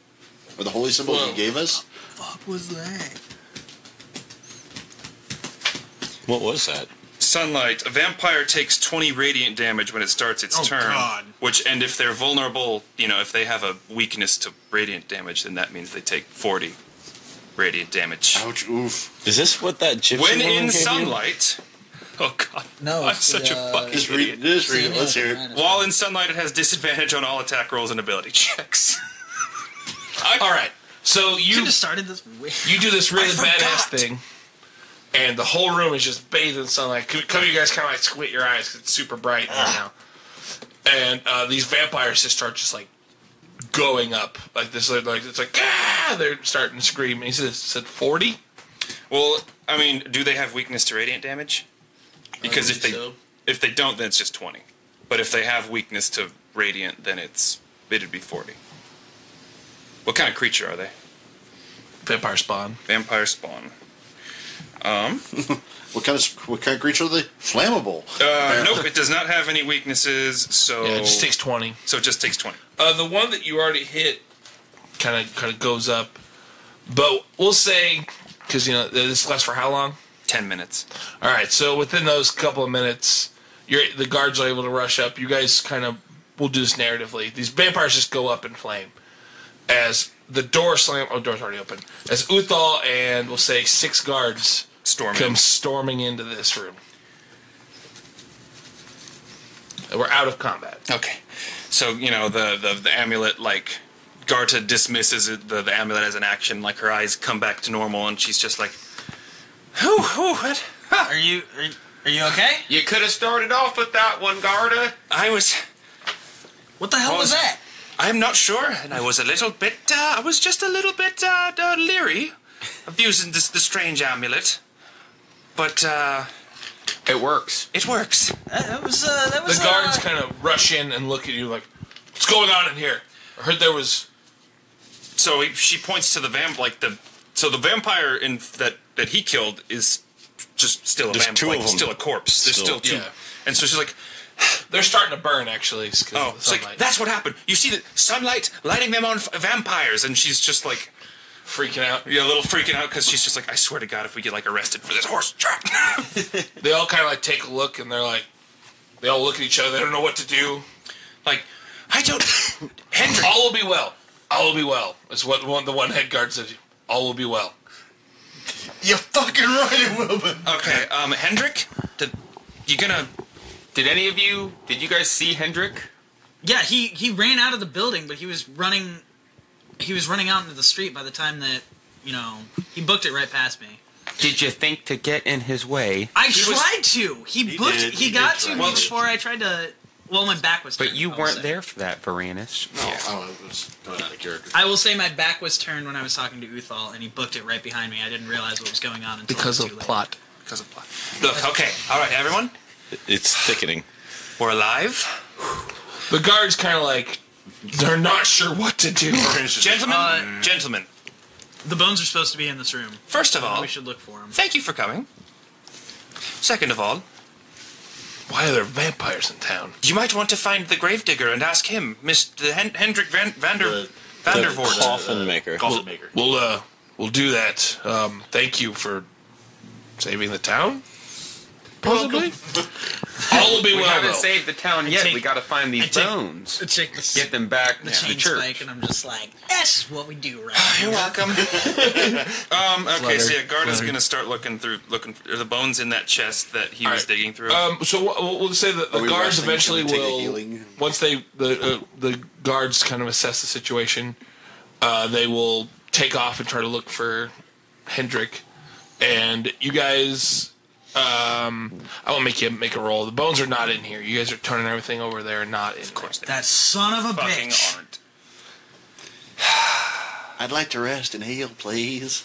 Or the holy symbol that you gave us?
What was that?
What was that?
Sunlight. A vampire takes 20 radiant damage when it starts its turn.
God.
And if they're vulnerable, if they have a weakness to radiant damage, then that means they take 40 radiant damage.
Ouch, oof.
Is this what that gypsy
When
woman
in
gave
sunlight... Oh, God.
No,
I'm
it's
such a fucking
Just
idiot.
read it. Let's hear it.
While in sunlight, it has disadvantage on all attack rolls and ability checks.
All right. So
You could have started this way.
you do this really
I forgot.
badass thing, and the whole room is just bathed in sunlight. Come, you guys kind of like squint your eyes because it's super bright right now. And these vampires just start just like going up like this. Like it's like they're starting to scream. And he said 40.
Well, I mean, do they have weakness to radiant damage? Because if they don't, then it's just 20. But if they have weakness to radiant, then it'd be 40. What kind of creature are they?
Vampire spawn.
Vampire spawn.
What kind of creature are they? Flammable.
Nope, it does not have any weaknesses, so...
Yeah, it just takes 20.
So it just takes 20.
The one that you already hit kind of goes up, but we'll say because this lasts for how long?
10 minutes.
All right, so within those couple of minutes, the guards are able to rush up. You guys we'll do this narratively. These vampires just go up in flame as the door slam. Oh, door's already open. As Uthal and we'll say 6 guards come storming into this room. We're out of combat.
Okay. So, the amulet, like, Garta dismisses the amulet as an action, like her eyes come back to normal, and she's just like, what?
Are you okay?
You could have started off with that one, Garda.
What the hell was that?
I'm not sure, and I was just a little bit leery of using the strange amulet. But,
it works.
It works.
That was
The guards kind of rush in and look at you like, what's going on in here? I heard there was...
So she points to the So the vampire that he killed is just still a vampire. Like, still a corpse. There's still 2.
Yeah.
And so she's like...
They're starting to burn, actually.
Oh, it's like, that's what happened. You see the sunlight lighting them on vampires, and she's just like...
Freaking out.
Yeah, a little freaking out, because she's just like, I swear to God, if we get, like, arrested for this horse trap.
They all kind of, like, take a look, and they're like... They all look at each other. They don't know what to do.
Like, I don't...
Hendrik. All will be well. All will be well. That's what the one head guard says. All will be well.
You're fucking right, it will be.
Okay, Hendrik?
Did you guys see Hendrik?
Yeah, he ran out of the building, but he was running out into the street by the time that, he booked it right past me.
Did you think to get in his way?
I tried to. He got to me before I tried to. Well, my back was turned.
But you weren't there for that, Varanus.
No, I was going out of character.
I will say my back was turned when I was talking to Uthal, and he booked it right behind me. I didn't realize what was going on until
Because
it was
of
too late.
plot.
Because of plot. Look, okay. All right, everyone.
It's thickening.
We're alive.
The guards kind of like... They're not sure what to do.
Gentlemen.
The bones are supposed to be in this room.
First of all,
we should look for them.
Thank you for coming. Second of all,
why are there vampires in town?
You might want to find the gravedigger and ask him, Mr. Hendrik Vandervoort.
Coffin maker.
Coffin maker.
We'll do that. Thank you for saving the town. Possibly. All will be
we
well,
haven't
though.
saved the town yet. We got to find these bones. Get them back to the
chain
church.
spike, and I'm just like, this is what we do, right?
You're welcome. Okay, so yeah, Guard is
Fluttered.
gonna start looking for the bones in that chest that he was digging through.
So we'll say that the
Are we
guards
resting? Can
eventually
we take a
will,
healing?
once the guards kind of assess the situation, they will take off and try to look for Hendrik, and you guys. I won't make you make a roll. The bones are not in here. You guys are turning everything over there, not in. Of course,
that son of a
fucking
bitch.
aren't.
I'd like to rest and heal, please.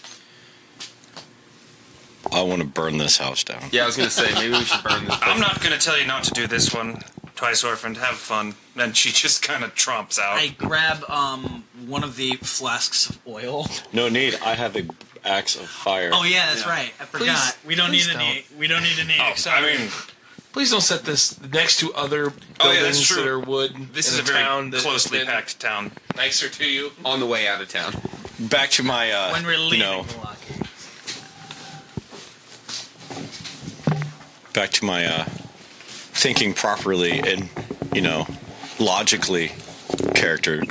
I want to burn this house down.
Yeah, I was gonna say maybe we should burn this.
I'm not gonna tell you not to do this one. Twice orphaned, have fun. Then she just kind of tromps out.
I grab one of the flasks of oil.
No need. I have an axe of fire.
Oh yeah, that's right. I forgot.
Please-
we don't
please
need any. We don't need any.
I mean,
Please don't set this next to other buildings
oh yeah, that's true.
that are wood.
This
in
is a very
town that
closely
has been
packed town.
Nicer to you.
On the way out of town.
Back to my,
when we're leaving
Vallaki. Back to my thinking properly and, logically character.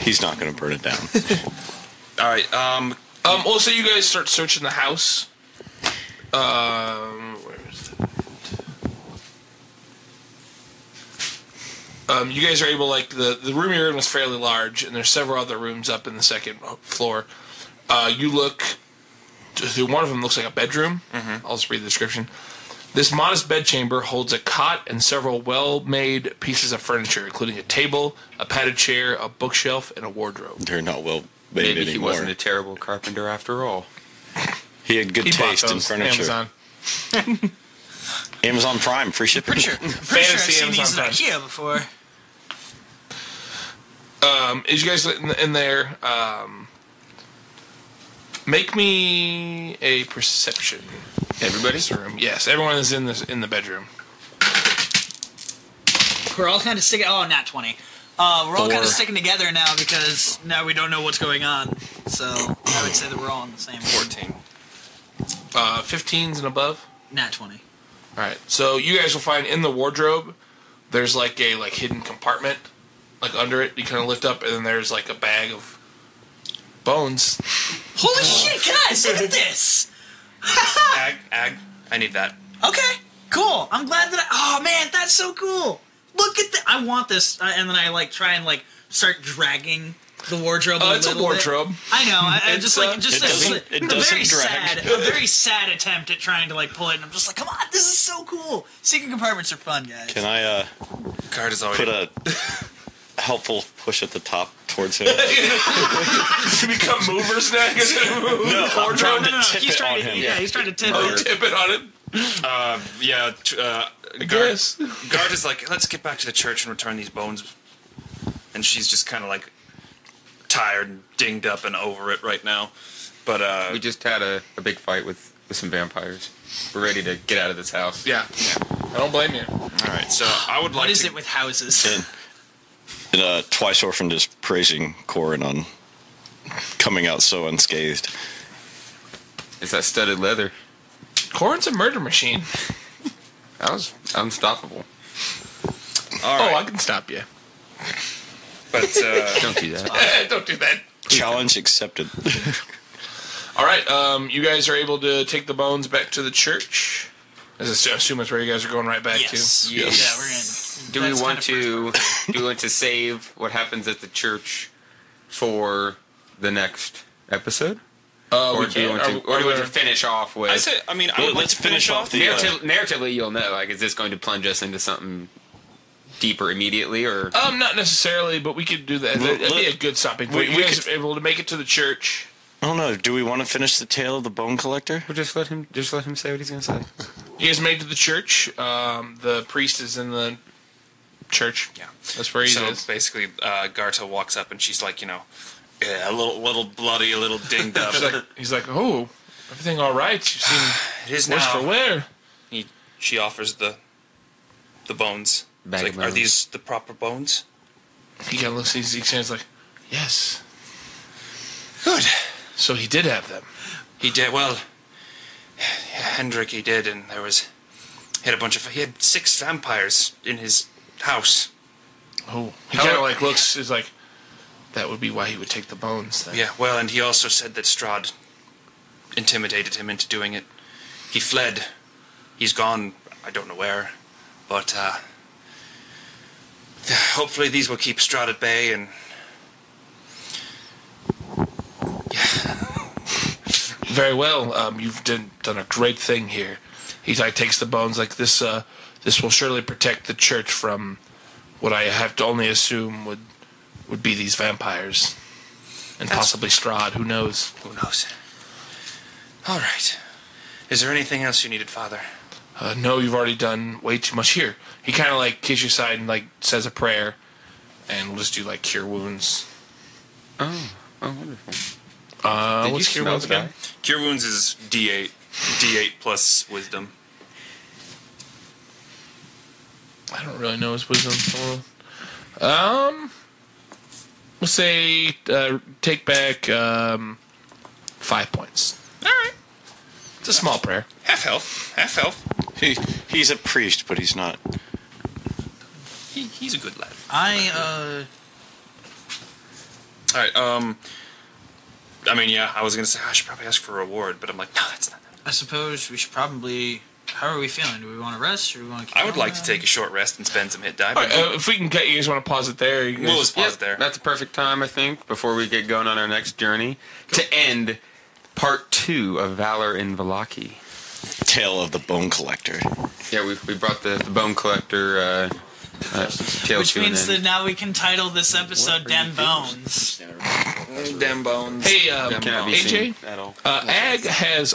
He's not going to burn it down.
All right.
Well, so you guys start searching the house. Where is that? You guys are able, the room you're in was fairly large, and there's several other rooms up in the second floor. You look through one of them. Looks like a bedroom.
Mm-hmm.
I'll just read the description. This modest bedchamber holds a cot and several well-made pieces of furniture, including a table, a padded chair, a bookshelf, and a wardrobe.
They're not well made
Maybe
anymore.
he wasn't a terrible carpenter after all.
He had good
He bought
taste in
those,
furniture.
Amazon.
Amazon Prime, free shipping.
Pretty sure I've seen these in IKEA before.
As you guys in there, make me a perception.
Everybody's
room. Yes, everyone is in the bedroom.
We're all kind of sticking. Oh, nat 20. We're all kind of sticking together now because now we don't know what's going on. So I would say that we're all in the same.
14.
15s and above.
Nat 20.
All right. So you guys will find in the wardrobe, there's a hidden compartment, under it. You kind of lift up, and then there's a bag of bones.
Holy shit, guys! Look at this.
Ag, I need that.
Okay, cool. I'm glad that oh man, that's so cool. Look at that. I want this. And then I try and start dragging the wardrobe.
It's a wardrobe.
Bit. I know. I just
it doesn't drag.
A very sad attempt at trying to pull it. And I'm just like, come on, this is so cool. Secret compartments are fun, guys.
Can I
Guard is always
put a helpful push at the top towards him?
To become movers next.
No, I'm trying to tip
He's
it
trying
on
to.
him.
Yeah, he's trying to tip
Oh,
it.
tip it on him.
yeah.
Guess.
Guard is like, let's get back to the church and return these bones. And she's just kind of tired and dinged up and over it right now. But
We just had a big fight with some vampires. We're ready to get out of this house.
Yeah. I don't blame you.
all right. So I would like
What is
to.
it with houses?
And Twice Orphaned is praising Corin on coming out so unscathed.
It's that studded leather.
Corin's a murder machine.
That was unstoppable.
All right.
Oh, I can stop you.
But
Don't do that.
Don't do that.
Challenge accepted.
All right. You guys are able to take the bones back to the church. I assume that's where you guys are going right back
Yes.
to.
Yeah, we're in.
Do we
That's
want
kind of
to do we want to save what happens at the church for the next episode? Or do you want to finish off with?
I say, I mean, I would like
let's
to finish off the.
narratively, you'll know. Is this going to plunge us into something deeper immediately, or?
Not necessarily, but we could do that. That'd be a good stopping point. You guys are able to make it to the church.
I don't know. Do we want to finish the tale of the bone collector?
Or just let him say what he's going to say.
You guys made it to the church. The priest is in the church. Yeah, that's where he
So
is.
basically, Garta walks up and she's like, a little bloody, a little dinged up.
He's like, oh, everything all right? You seem
It is
worse
now.
for wear.
She offers the bones.
Bag
It's
of
like, are
bones.
these the proper bones?
He kind of looks. He stands like, yes.
Good.
So he did have them.
He did well. Hendrik, he did, and there was He had 6 vampires in his house.
Oh, he kind of like looks. Is like that would be why he would take the bones. Then.
Yeah, well, and he also said that Strahd intimidated him into doing it. He fled. He's gone. I don't know where, but hopefully these will keep Strahd at bay. And
very well. You've done a great thing here. He like takes the bones like this. This will surely protect the church from what I have to only assume would be these vampires, and possibly Strahd. Who knows?
Who knows? All right. Is there anything else you needed, Father?
No, you've already done way too much here. He kind of like kisses your side and like says a prayer, and we'll just do like cure wounds.
Oh, wonderful.
What's cure wounds again?
Cure wounds is D8 plus wisdom.
I don't really know his wisdom. We'll say take back 5 points.
All right.
It's a small prayer.
Half health.
He's a priest, but he's not.
He's a good lad.
All
right. I mean, yeah. I was gonna say I should probably ask for a reward, but I'm like, no, that's not.
I suppose we should probably. How are we feeling? Do we want to rest, or do we want to?
I would like to take a short rest and spend some hit die.
Right, if we can get you guys want to pause it there.
We'll just pause it there.
That's a perfect time, I think, before we get going on our next journey to end part 2 of Valor in Vallaki.
Tale of the Bone Collector.
Yeah, we brought the Bone Collector tale
Which
to
means
an end.
that now we can title this episode "Dem Bones."
Dem Bones.
Hey,
Cannot be
AJ,
seen at all.
Ag has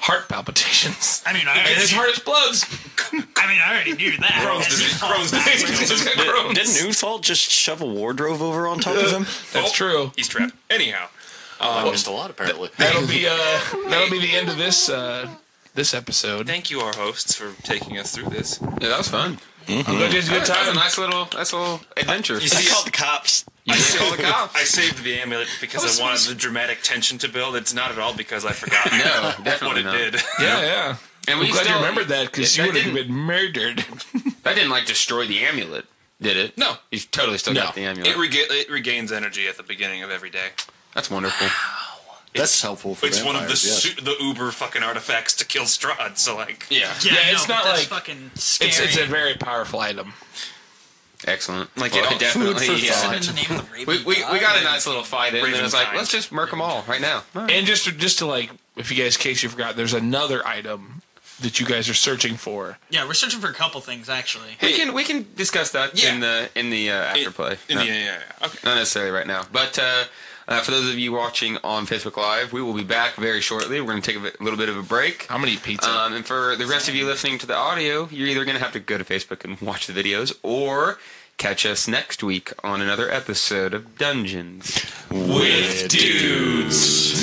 heart palpitations.
I mean,
and his heart explodes.
I already knew that.
Crohn's disease.
Didn't Uthal just shove a wardrobe over on top of him?
That's true.
He's trapped. Anyhow,
I missed a lot apparently.
That'll be the end of this episode.
Thank you, our hosts, for taking us through this.
Yeah, that was fun.
Mm-hmm. I'm glad you had a good
That was
time.
a nice little adventure.
You see,
I called the cops.
You did call the cops.
I saved the amulet because I wanted the dramatic tension to build. It's not at all because I forgot
No, definitely
what
not.
it did.
Yeah.
And
I'm glad you remembered that because you would have been murdered.
That didn't like destroy the amulet, did it?
No.
You totally still got the amulet.
It regains energy at the beginning of every day.
That's wonderful.
That's helpful for
It's one of
vampires,
the uber fucking artifacts to kill Strahd. So like,
Yeah.
It's not
that's
like
fucking scary.
it's a very powerful item.
Excellent.
Like,
Well,
it all-
it definitely.
food for
Yeah.
thought.
in the name of the Raven
We
God.
got a nice little fight in, and then it's like,
Ravenkind.
let's just murk them all right now.
And just to like, if you guys, in case you forgot, there's another item that you guys are searching for.
Yeah, we're searching for a couple things actually.
We can discuss that
Yeah.
in the afterplay.
yeah. Okay.
Not necessarily right now, but for those of you watching on Facebook Live, we will be back very shortly. We're going to take a little bit of a break.
I'm gonna eat pizza.
And for the rest of you listening to the audio, you're either going to have to go to Facebook and watch the videos, or catch us next week on another episode of Dungeons
with dudes.